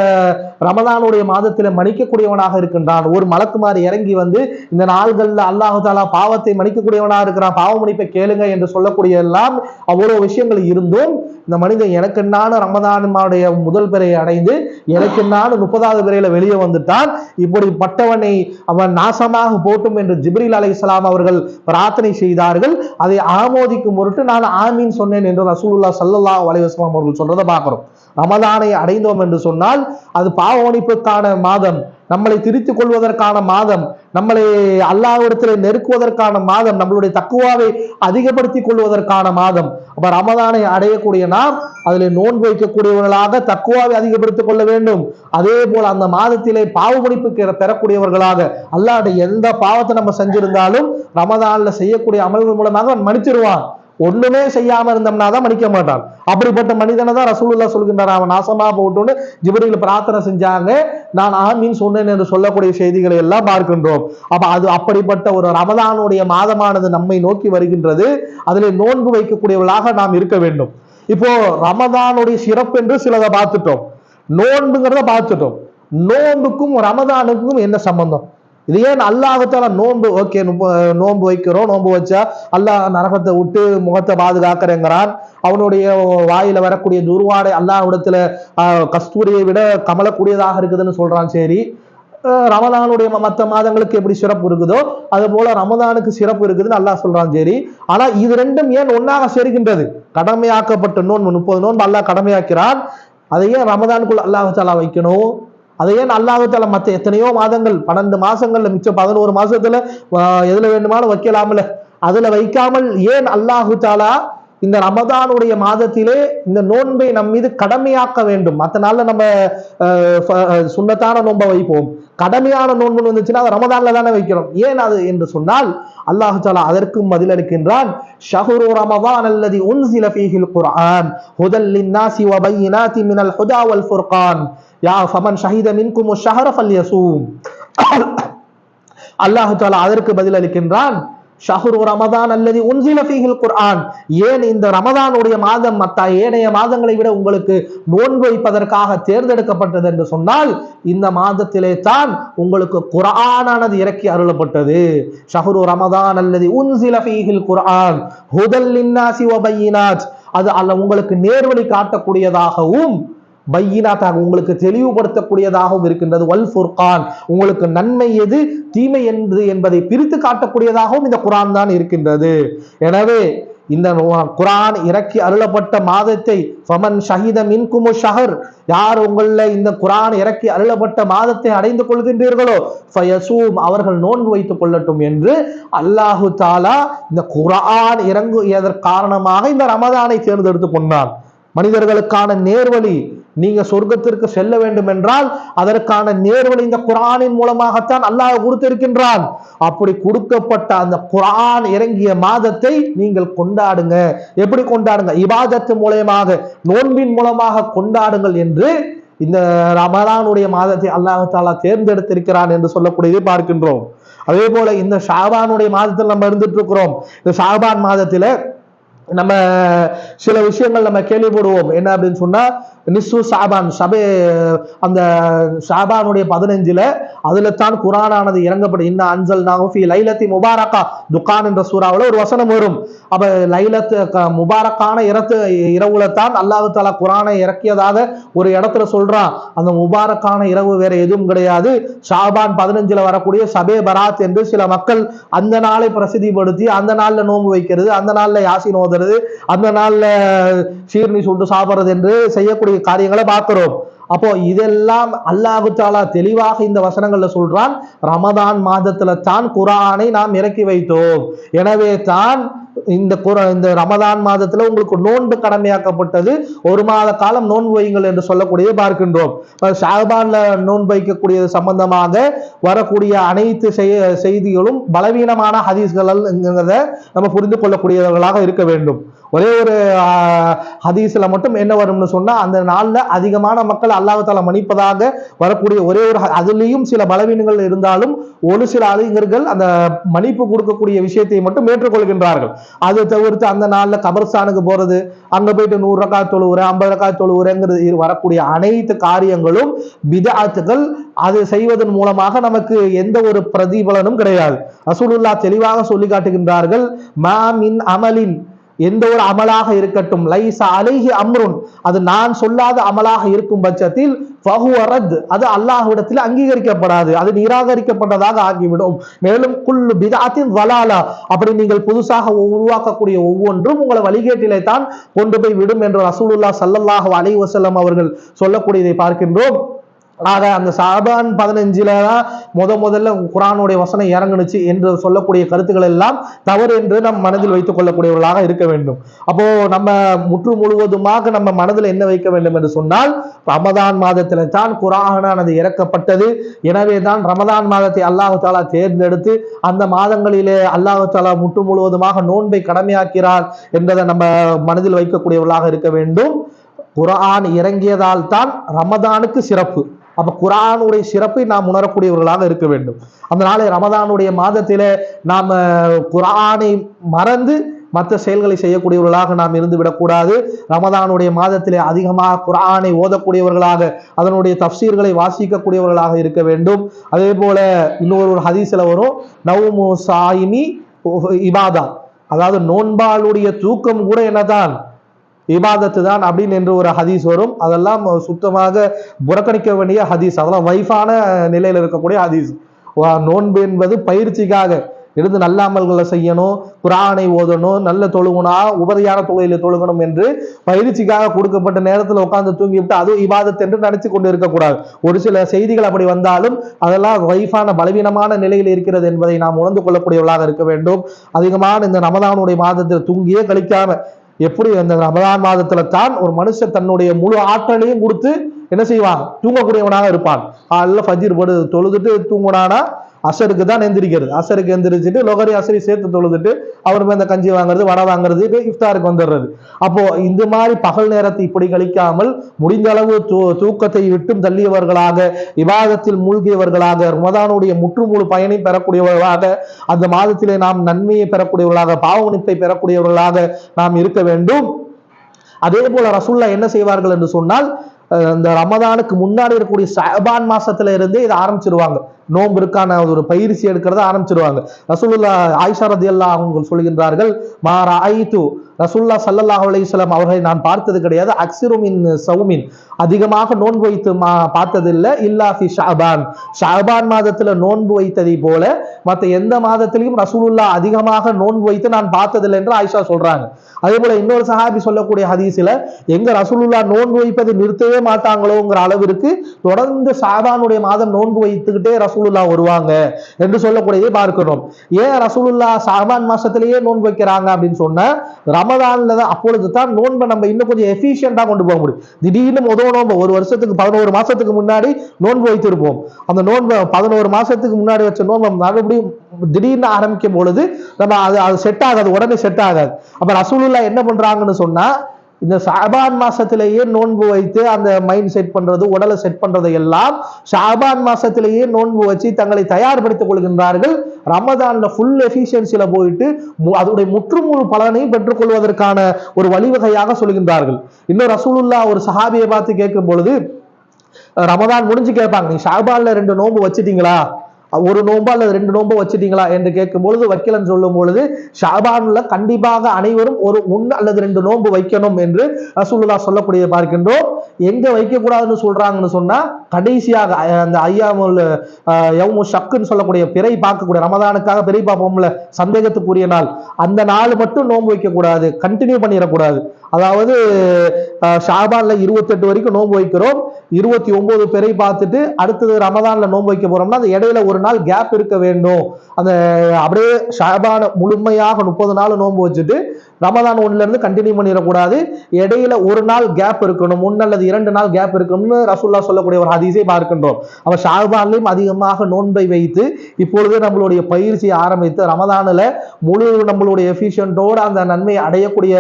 ரமதானுடைய மாதத்துல மன்னிக்கக்கூடியவனாக இருக்கின்றான். ஒரு மலக்குமார் இறங்கி வந்து இந்த நாள்கள்ல அல்லாஹ் தஆலா பாவத்தை மன்னிக்கக்கூடியவனாக இருக்கிறான், பாவ மன்னிப்பை கேளுங்க என்று சொல்லக்கூடிய எல்லாம் அவ்வளவு விஷயங்கள் இருந்தும், இந்த மனிதன் எனக்குன்னான ரமதானுடைய முதல் பிறையை அடைந்து எனக்குன்னான 30வது பிறையில வெளியே வந்துட்டான், இப்படிப்பட்டவனை அவன் நாசமாக போட்டும் என்று ஜிப்ரீல் அலைஹிஸ்ஸலாம் அவர்கள் பிரார்த்தனை செய்தார்கள். அதை ஆமோதிக்கும் பொருட்டு நான் ஆமீன் சொன்னேன் என்று ரசூலுல்லாஹ் ஸல்லல்லாஹு அலைஹி வஸல்லம் அவர்கள் சொல்றதை பார்க்கிறோம். ரமதானை அடைந்தோம் என்று சொன்னால் அது பாவ மன்னிப்புக்கான மாதம், நம்மளை திருத்திக் கொள்வதற்கான மாதம், நம்மளை அல்லாஹ்விடத்தில் நெருக்குவதற்கான மாதம், நம்மளுடைய தக்குவாவை அதிகப்படுத்திக் கொள்வதற்கான மாதம். அப்ப ரமதானை அடையக்கூடிய நாம் அதில் நோன்பு வைக்கக்கூடியவர்களாக தக்குவாவை அதிகப்படுத்திக் கொள்ள வேண்டும். அதே போல அந்த மாதத்திலே பாவ மன்னிப்பு பெறக்கூடியவர்களாக, அல்லாஹ்வுடைய எந்த பாவத்தை நம்ம செஞ்சிருந்தாலும் ரமதான்ல செய்யக்கூடிய அமல்கள் மூலமாக அவன் மன்னிச்சிருவான். ஒண்ணுமே செய்யாம இருந்தோம்னா தான் மன்னிக்க மாட்டான். அப்படிப்பட்ட மனிதனை தான் ரசூலுல்லாஹ் சொல்கின்றார், அவன் நாசமா போட்டுன்னு ஜிப்ரீல் பிரார்த்தனை செஞ்சாங்க, நான் ஆமீன் சொன்னேன் என்று சொல்லக்கூடிய செய்திகளை எல்லாம் பார்க்கின்றோம். அப்ப அது அப்படிப்பட்ட ஒரு ரமதானுடைய மாதமானது நம்மை நோக்கி வருகின்றது. அதில் நோன்பு வைக்கக்கூடியவர்களாக நாம் இருக்க வேண்டும். இப்போ ரமதானுடைய சிறப்பு என்று சிலதை பார்த்துட்டோம், நோன்புங்கிறத பார்த்துட்டோம். நோன்புக்கும் ரமதானுக்கும் என்ன சம்பந்தம்? இது ஏன் அல்லாஹ்தால நோன்பு ஓகே நோன்பு வைக்கிறோம், நோன்பு வச்சா அல்லாஹ் நரகத்தை விட்டு முகத்தை பாதுகாக்கிறேங்கிறான், அவனுடைய வாயில வரக்கூடிய துர்வாடை அல்லாஹ்விடத்துல கஸ்தூரியை விட கமலக்கூடியதாக இருக்குதுன்னு சொல்றான். சரி, ரமதானுடைய மற்ற மாதங்களுக்கு எப்படி சிறப்பு இருக்குதோ அது போல ரமதானுக்கு சிறப்பு இருக்குதுன்னு அல்லாஹ் சொல்றான். சரி, ஆனா இது ரெண்டும் ஏன் ஒன்னாக சேர்கின்றது? கடமையாக்கப்பட்ட நோன்பு 30 நோன்பு அல்லாஹ் கடமையாக்கிறான், அதை ஏன் ரமதானுக்குள் அல்லாஹ் தஆலா வைக்கணும்? அதை ஏன் அல்லாஹ் தஆலா மற்ற எத்தனையோ மாதங்கள் 12 மாசங்கள்ல மிச்சம் 11 மாசத்துல எதுல வேண்டுமானும் வைக்கலாம்ல, அதுல வைக்காமல் ஏன் அல்லாஹ் தஆலா இந்த ரமதானுடைய மாதத்திலே இந்த நோன்பை நம் மீது கடமையாக்க வேண்டும்? மற்ற நாள்ல நம்ம சுன்னத்தான நோன்பை வைப்போம், கடமையான நோன்பு வந்துச்சுன்னா ரமதான்ல தானே வைக்கிறோம். ஏன் அது என்று சொன்னால் அல்லாஹ் தஆலா அதற்கும் பதிலளிக்கின்றான். ஷஹ்ரு ரமதான் அல்லதி உன்ஸில ஃபீஹில் குர்ஆன் ஹுதல் லின்னாஸி வ பையினாத்தி மினல் ஹுதா வல் ஃபுர்கான் யா ஃபமன் ஷஹித மின்கும் ஷஹர ஃபல்யஸூம். அல்லாஹ் தஆலா அதற்கு பதிலளிக்கின்றான். ஷஹ்ரு ரமதான் அல்லதி உன்ஸில ஃபீஹில் குர்ஆன், ஏன் இந்த ரமதானுடைய மாதம் மற்ற ஏனைய மாதங்களை விட உங்களுக்கு நோன்பு வைப்பதற்காக தேர்ந்தெடுக்கப்பட்டது என்று சொன்னால் இந்த மாதத்திலே தான் உங்களுக்கு குர்ஆனானது இறக்கி அருளப்பட்டது. ஷஹ்ரு ரமதான் அல்லதி உன்ஸில ஃபீஹில் குர்ஆன் ஹுதல் லின்னாஸி வ பையினாத், அது அல்ல உங்களுக்கு நேர்வழி காட்டக்கூடியதாகவும் பையினாத்தாக உங்களுக்கு தெளிவுபடுத்தக்கூடியதாகவும் இருக்கின்றது. வல் ஃபுர்கான், உங்களுக்கு நன்மை எது தீமை என்று என்பதை பிரித்து காட்டக்கூடியதாகவும் இந்த குர்ஆன் தான் இருக்கின்றது. எனவே இந்த குர்ஆன் இறக்கி அருளப்பட்ட மாதத்தை ஃபமன் ஷஹித மின்கும் ஷஹர், யார் உங்கள இந்த குர்ஆன் இறக்கி அருளப்பட்ட மாதத்தை அடைந்து கொள்கின்றீர்களோ ஃபயஸூம், அவர்கள் நோன்பு வைத்துக் கொள்ளட்டும் என்று அல்லாஹு தஆலா இந்த குர்ஆன் இறங்குவதற்கு காரணமாக இந்த ரமதானை தேர்ந்தெடுத்து கொண்டான். மனிதர்களுக்கான நேர்வழி, நீங்க சொர்க்கத்திற்கு செல்ல வேண்டும் என்றால் அதற்கான நேர்வழி இந்த குர்ஆனின் மூலமாகத்தான் அல்லாஹ் கொடுத்திருக்கின்றான். அப்படி கொடுக்கப்பட்ட அந்த குர்ஆன் இறங்கிய மாதத்தை நீங்கள் கொண்டாடுங்க. எப்படி கொண்டாடுங்க? இபாதத்து மூலமாக, நோன்பின் மூலமாக கொண்டாடுங்கள் என்று இந்த ரமலானுடைய மாதத்தை அல்லாஹ் தஆலா தேர்ந்தெடுத்திருக்கிறான் என்று சொல்லக்கூடியதை பார்க்கின்றோம். அதே போல இந்த ஷாபானுடைய மாதத்தில் நம்ம இருந்துட்டு இருக்கிறோம். இந்த ஷாபான் மாதத்துல நம்ம சில விஷயங்கள் நம்ம கேள்விப்படுவோம். என்ன அப்படின்னு சொன்னா நிஸ்ஸு ஷாபான், அந்த ஷாபானுடைய 15ல அதுல தான் குர்ஆனானது இறங்கப்படும். இன்ன அன்ஸல்நாஹு ஃபீ லைலத்தி முபாரகா, துகான் என்ற சூறாவுல ஒரு வசனம் வரும். அப்ப லைலத் முபாரக்கான இரவுல தான் அல்லாஹ் தஆலா குர்ஆனை இறக்கியதாக ஒரு இடத்துல சொல்றான். அந்த முபாரக்கான இரவு வேற எதுவும் கிடையாது, ஷாபான் 15ல வரக்கூடிய ஷபே பராத் என்று சில மக்கள் அந்த நாளை பிரசித்திப்படுத்தி அந்த நாள்ல நோன்பு வைக்கிறது, அந்த நாள்ல யாசின் ஓதுறது, அந்த நாள்ல சீர்னி சுட்டு சாப்பிடுறது என்று செய்யக்கூடிய காரியங்களை பார்க்கிறோம். அப்போ இதெல்லாம் அல்லாஹ் தஆலா தெளிவாக இந்த வசனங்கள்ல சொல்றான், ரமதான் மாதத்துல தான் குர்ஆனை நாம் இறக்கி வைத்தோம். எனவே தான் இந்த ரமதான் மாதத்துல உங்களுக்கு நோன்பு கடமையாக்கப்பட்டது. ஒரு மாத காலம் நோன்பு வையுங்கள் என்று சொல்லக்கூடியதை பார்க்கின்றோம். ஷாபான்ல நோன்பு வைக்கக்கூடிய சம்பந்தமாக வரக்கூடிய அனைத்து செய்திகளும் பலவீனமான ஹதீஸ்கள் நம்ம புரிந்து கொள்ளக்கூடியவர்களாக இருக்க வேண்டும். ஒரே ஒரு ஹதீஸ்ல மட்டும் என்ன வரும்னு சொன்னா, அந்த நாள்ல அதிகமான மக்கள் அல்லாஹ் தஆலா மன்னிப்பதாக வரக்கூடிய ஒரே ஒரு, அதுலயும் சில பலவீனங்கள் இருந்தாலும் ஒரு சில அறிஞர்கள் அந்த மன்னிப்பு கொடுக்கக்கூடிய விஷயத்தை மட்டும் ஏற்றுக்கொள்கின்றார்கள். அதை தவிர்த்து அந்த நாள்ல கபர்ஸ்தானுக்கு போறது, அங்க போயிட்டு 100 ரக்காத் தொழுவுற 50 ரக்காத் தொழுவுறங்கிறது வரக்கூடிய அனைத்து காரியங்களும் பித்அத்துகள். அது செய்வதன் மூலமாக நமக்கு எந்த ஒரு பிரதிபலனும் கிடையாது. ரசூலுல்லாஹ் தெளிவாக சொல்லி காட்டுகின்றார்கள், மா மின் அமலின், எந்த ஒரு அமலாக இருக்கட்டும், லைஸ அலைஹி அம்ருன், அது நான் சொல்லாத அமலாக இருக்கும் பட்சத்தில் ஃபஹுவ ரத், அது அல்லாஹ்விடத்தில் அங்கீகரிக்கப்படாது, அது நிராகரிக்கப்பட்டதாக ஆகிவிடும். மேலும் குல்லு பித்அத்தின் வலாலா, அப்படி நீங்கள் புதுசாக உருவாக்கக்கூடிய ஒவ்வொன்றும் உங்களை வழிகேட்டிலே தான் கொண்டு போய் விடும் என்று ரசூலுல்லாஹ் ஸல்லல்லாஹு அலைஹி வஸல்லம் அவர்கள் சொல்லக்கூடியதை பார்க்கின்றோம். ஆக அந்த ஷாபான் 15ல தான் முதல்ல குர்ஆனுடைய வசனம் இறங்குனுச்சு என்று சொல்லக்கூடிய கருத்துக்கள் எல்லாம் தவறு என்று நம் மனதில் வைத்துக் கொள்ளக்கூடியவர்களாக இருக்க வேண்டும். அப்போ நம்ம முற்று முழுவதுமாக நம்ம மனதில் என்ன வைக்க வேண்டும் என்று சொன்னால், ரமதான் மாதத்தில தான் குர்ஆனானது இறக்கப்பட்டது. எனவே தான் ரமதான் மாதத்தை அல்லாஹ் தஆலா தேர்ந்தெடுத்து அந்த மாதங்களிலே அல்லாஹ் தஆலா முற்று முழுவதுமாக நோன்பை கடமையாக்கிறார் என்பதை நம்ம மனதில் வைக்கக்கூடியவர்களாக இருக்க வேண்டும். குர்ஆன் இறங்கியதால் தான் ரமதானுக்கு சிறப்பு. அப்ப குர்ஆனுடைய சிறப்பை நாம் உணரக்கூடியவர்களாக இருக்க வேண்டும். அதனால ரமதானுடைய மாதத்திலே நாம குர்ஆனை மறந்து மற்ற செயல்களை செய்யக்கூடியவர்களாக நாம் இருந்து விடக்கூடாது. ரமதானுடைய மாதத்திலே அதிகமாக குர்ஆனை ஓதக்கூடியவர்களாக, அதனுடைய தஃப்சீர்களை வாசிக்கக்கூடியவர்களாக இருக்க வேண்டும். அதே போல இன்னொரு ஹதீஸ்ல வரும், நவ்மு சாயிமி இபாதா, அதாவது நோன்பாளுடைய தூக்கம் கூட என்னதான், இபாதத்து தான் அப்படின்னு என்று ஒரு ஹதீஸ் வரும். அதெல்லாம் சுத்தமாக புறக்கணிக்க வேண்டிய ஹதீஸ், அதெல்லாம் வைஃபான நிலையில் இருக்கக்கூடிய ஹதீஸ். நோன்பு என்பது பயிற்சிக்காக இருந்து நல்ல அமல்களை செய்யணும், குர்ஆனை ஓதணும், நல்ல தொழுகுனா உபரியான தொழுகையில தொழுகணும் என்று பயிற்சிக்காக கொடுக்கப்பட்ட நேரத்தில் உட்கார்ந்து தூங்கிவிட்டு அது இபாதத் என்று நினைச்சு கொண்டு இருக்கக்கூடாது. ஒரு சில செய்திகள் அப்படி வந்தாலும் அதெல்லாம் வைஃபான பலவீனமான நிலையில் இருக்கிறது என்பதை நாம் உணர்ந்து கொள்ளக்கூடியவர்களாக இருக்க வேண்டும். அதிகமான இந்த ரமதானுடைய மாதத்தில் தூங்கியே கழிக்காம, எப்படி அந்த ரமதான் மாதத்துல தான் ஒரு மனுஷன் தன்னுடைய முழு ஆற்றலையும் கொடுத்து என்ன செய்வான், தூங்கக்கூடியவனாக இருப்பான். அல்ல ஃபஜ்ர் படு தொழுதுட்டு தூங்கினானா அசருக்கு தான் எந்திரிக்கிறது, அசருக்கு எந்திரிச்சிட்டு லொகரி அசரி சேர்த்து தொழுதுட்டு அவருமே இந்த கஞ்சி வாங்குறது, வடை வாங்குறது, இஃப்தாருக்கு வந்துடுறது. அப்போ இந்த மாதிரி பகல் நேரத்தை இப்படி கழிக்காமல் முடிந்த அளவு தூக்கத்தை விட்டும் தள்ளியவர்களாக, இபாதத்தில் மூழ்கியவர்களாக, ரமதானுடைய முற்றுமுழு பயனை பெறக்கூடியவர்களாக, அந்த மாதத்திலே நாம் நன்மையை பெறக்கூடியவர்களாக, பாவமன்னிப்பை பெறக்கூடியவர்களாக நாம் இருக்க வேண்டும். அதே போல ரசூலுல்லாஹ் என்ன செய்வார்கள் என்று சொன்னால், இந்த ரமதானுக்கு முன்னாடி இருக்கக்கூடிய ஷஅபான் மாசத்துல இருந்தே இதை ஆரம்பிச்சிருவாங்க. நோன்பு இருக்கான ஒரு பயிற்சி எடுக்கிறத ஆரம்பிச்சிருவாங்க. ரசூலுல்லாஹ் ஆயிஷா ரலியல்லாஹு அன்ஹா சொல்கின்றார்கள், மா ரஅய்து ரசூலுல்லாஹ் ஸல்லல்லாஹு அலைஹி வஸல்லம் அவர்களை நான் பார்த்தது கிடையாது, அக்ஸிரு மின் ஸௌமின், அதிகமாக நோன்பு வைத்து பார்த்ததில்லை, இல்லா ஃபி ஷஅபான், ஷஅபான் மாதத்துல நோன்பு வைத்ததை போல மற்ற எந்த மாதத்திலையும் ரசூலுல்லாஹ் அதிகமாக நோன்பு வைத்து நான் பார்த்ததில்லை என்று ஆயிஷா சொல்றாங்க. அதே போல இன்னொரு சஹாபி சொல்லக்கூடிய ஹதீஸ்ல, எங்க ரசூலுல்லாஹ் நோன்பு வைப்பதை நிறுத்தவே மாட்டாங்களோங்கிற அளவிற்கு தொடர்ந்து ஷஅபானுடைய மாதம் நோன்பு வைத்துக்கிட்டே ரசூலுல்லாஹ் வருவாங்க என்று சொல்லக்கூடியதை பார்க்கிறோம். ஏன் ரசூலுல்லாஹ் ஷஅபான் மாசத்திலேயே நோன்பு வைக்கிறாங்க அப்படின்னு சொன்னா, ரமதான்ல தான் அப்பொழுது தான் நோன்பை நம்ம இன்னும் கொஞ்சம் எஃபிஷியண்டா கொண்டு போக முடியும். திடீர்னு நோன்பு ஒரு வருஷத்துக்கு 11 மாசத்துக்கு முன்னாடி நோன்பு வைத்திருப்போம். அந்த நோன்பு 11 மாசத்துக்கு முன்னாடி வச்ச நோன்பு மறுபடியும் திடீர்னு ஆரம்பிக்கும் பொழுது நம்ம அது செட் ஆகாது, உடனே செட் ஆகாது. அப்ப ரசூலுல்லாஹ் என்ன பண்றாங்கன்னு சொன்னா, இந்த ஷஅபான் மாசத்திலேயே நோன்பு வைத்து அந்த மைண்ட் செட் பண்றது, உடலை செட் பண்றதை எல்லாம் ஷஅபான் மாசத்திலேயே நோன்பு வச்சு தங்களை தயார்படுத்திக் கொள்கின்றார்கள். ரமதான்ல ஃபுல் எஃபிஷியன்சில போயிட்டு அதோடைய முற்றுமுழு பலனையும் பெற்றுக்கொள்வதற்கான ஒரு வழிவகையாக சொல்கின்றார்கள். இன்னும் ரசூலுல்லாஹ் ஒரு சஹாபியை பார்த்து கேட்கும் பொழுது, ரமதான் முடிஞ்சு கேட்பாங்க, நீ ஷஅபான்ல 2 நோன்பு வச்சிட்டீங்களா, ஒரு நோன்பா அல்லது 2 நோன்பு வச்சிட்டீங்களா என்று கேட்கும் பொழுது, வைக்கலன்னு சொல்லும் பொழுது, ஷஅபான்ல கண்டிப்பாக அனைவரும் ஒரு 1 அல்லது 2 நோன்பு வைக்கணும் என்று ரசூலுல்லாஹ் சொல்லக்கூடிய பார்க்கின்றோம். எங்க வைக்க கூடாதுன்னு சொல்றாங்கன்னு சொன்னா, கடைசியாக அந்த ஐயாமுல் யௌமு ஷக்குன்னு சொல்லக்கூடிய பிறை பார்க்கக்கூடிய, ரமதானுக்காக பிறை பார்ப்போம்ல, சந்தேகத்துக்குரிய நாள், அந்த நாள் மட்டும் நோன்பு வைக்க கூடாது, கண்டினியூ பண்ணிடக்கூடாது. அதாவது ஷஅபான்ல 28 வரைக்கும் நோன்பு வைக்கிறோம், 29 பிறை பார்த்துட்டு அடுத்தது ரமதான்ல நோன்பு வைக்க போறோம்னா அந்த இடையில ஒரு நாள் கேப் இருக்க வேண்டும். அந்த அப்படியே ஷஅபான முழுமையாக 30 நாள் நோன்பு வச்சுட்டு ரமதான் 1ல இருந்து கண்டினியூ பண்ணிடக்கூடாது, இடையில ஒரு நாள் கேப் இருக்கணும், 1 அல்லது 2 நாள் கேப் இருக்கணும்னு ரசூலுல்லாஹ் சொல்லக்கூடிய ஒரு ஹதீஸை பார்க்கின்றோம். அவ ஷஅபான்லயும் அதிகமாக நோன்பை வைத்து இப்பொழுது நம்மளுடைய பயிற்சியை ஆரம்பித்து ரமதானில் முழு நம்மளுடைய எஃபிஷியன்ட்டோடு அந்த நன்மையை அடையக்கூடிய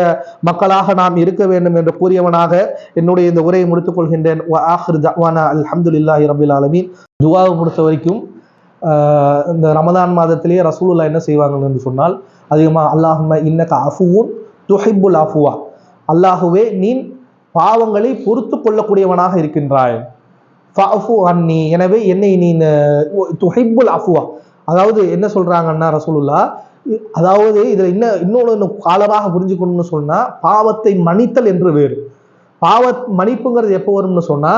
மக்களாக நாம் இருக்க வேண்டும் என்று கூறியவனாக என்னுடைய இந்த உரையை முடித்துக் கொள்கின்றேன். ஆஹிரு தஅவானா அல்ஹம்துலில்லாஹி ரப்பில் ஆலமீன். துஆவை பொறுத்த வரைக்கும் இந்த ரமதான் மாதத்திலேயே ரசூலுல்லாஹ் என்ன செய்வாங்க என்று சொன்னால், அதிகமாக அல்லாஹும்ம இன்னக அஃபுவுன் துஹிப்புல் அஃபுவா, அல்லாஹுவே நீ பாவங்களை பொறுத்து கொள்ளக்கூடியவனாக இருக்கின்றாய், ஃபஅஃபு அன்னி, எனவே என்னை நீ துஹிப்புல் அஃபுவா, அதாவது என்ன சொல்றாங்கன்னா ரசூலுல்லாஹ், அதாவது இதுல இன்னொன்று காலமாக புரிஞ்சுக்கணும்னு சொன்னா, பாவத்தை மன்னித்தல் என்று வேறு. மன்னிப்புங்கிறது எப்போ வரும்னு சொன்னா,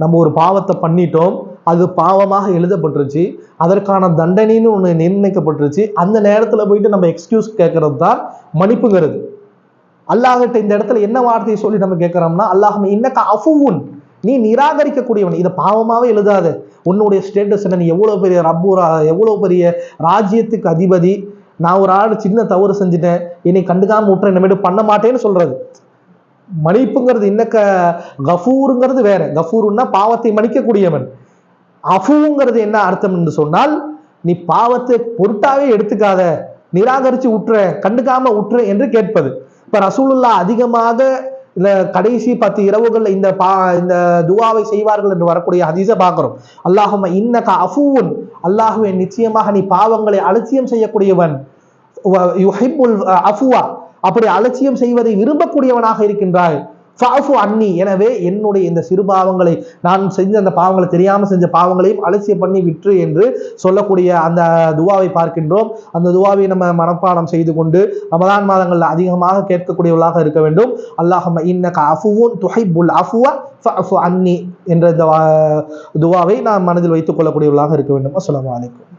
நம்ம ஒரு பாவத்தை பண்ணிட்டோம், அது பாவமாக எழுதப்பட்டுருச்சு, அதற்கான தண்டனைன்னு ஒன்று நிர்ணயிக்கப்பட்டுருச்சு, அந்த நேரத்தில் போயிட்டு நம்ம எக்ஸ்கியூஸ் கேட்கறது தான் மன்னிப்புங்கிறது. அல்லாஹ்கிட்ட இந்த இடத்துல என்ன வார்த்தையை சொல்லி நம்ம கேட்கிறோம்னா, அல்லாஹும்ம இன்னக அஃபுவுன், நீ நிராகரிக்கக்கூடியவன், இதை பாவமாவே எழுதாத, உன்னுடைய ஸ்டேட்டஸ் என்ன, நீ எவ்வளவு பெரிய ரப்பூரா, எவ்வளவு பெரிய ராஜ்யத்துக்கு அதிபதி, நான் ஒரு ஆள் சின்ன தவறு செஞ்சுட்டேன், என்னை கண்டுக்காம விட்டுறேன், இனிமேட்டு பண்ண மாட்டேன்னு சொல்றது. மன்னிப்புங்கிறது இன்னக்க கஃபூருங்கிறது வேற. கஃபூருன்னா பாவத்தை மன்னிக்கக்கூடியவன். அஃபுங்கிறது என்ன அர்த்தம் என்று சொன்னால், நீ பாவத்தை பொருட்டாவே எடுத்துக்காத, நிராகரிச்சு உற்ற, கண்டுக்காம உற்ற என்று கேட்பது. இப்ப ரசூலுல்லாஹ் அதிகமாக இந்த கடைசி 10 இரவுகள்ல இந்த துஆவை செய்வார்கள் என்று வரக்கூடிய ஹதீஸை பார்க்கிறோம். அல்லாஹும்ம இன்னக அஃபுவுன், அல்லாஹ்வே நிச்சயமாக நீ பாவங்களை அலட்சியம் செய்யக்கூடியவன், யுஹிப்புல் அஃபுவா, அப்படி அலட்சியம் செய்வதை விரும்பக்கூடியவனாக இருக்கின்றாய். ஃபஅஃபு அன்னி, எனவே என்னுடைய இந்த சிறு பாவங்களை, நான் செஞ்ச அந்த பாவங்களை, தெரியாம செஞ்ச பாவங்களையும் அலட்சியம் பண்ணி விற்று என்று சொல்லக்கூடிய அந்த துவாவை பார்க்கின்றோம். அந்த துவாவை நம்ம மனப்பாடம் செய்து கொண்டு ரமதான் மாதங்களில் அதிகமாக கேட்கக்கூடியவர்களாக இருக்க வேண்டும். அல்லாஹும்ம இன்னக அஃபுவுன் துஹிப்புல் அஃப்வ ஃபஅஃபு அன்னி என்ற இந்த துவாவை நாம் மனதில் வைத்துக் கொள்ளக்கூடியவர்களாக இருக்க வேண்டும். அஸ்ஸலாமு அலைக்கும்.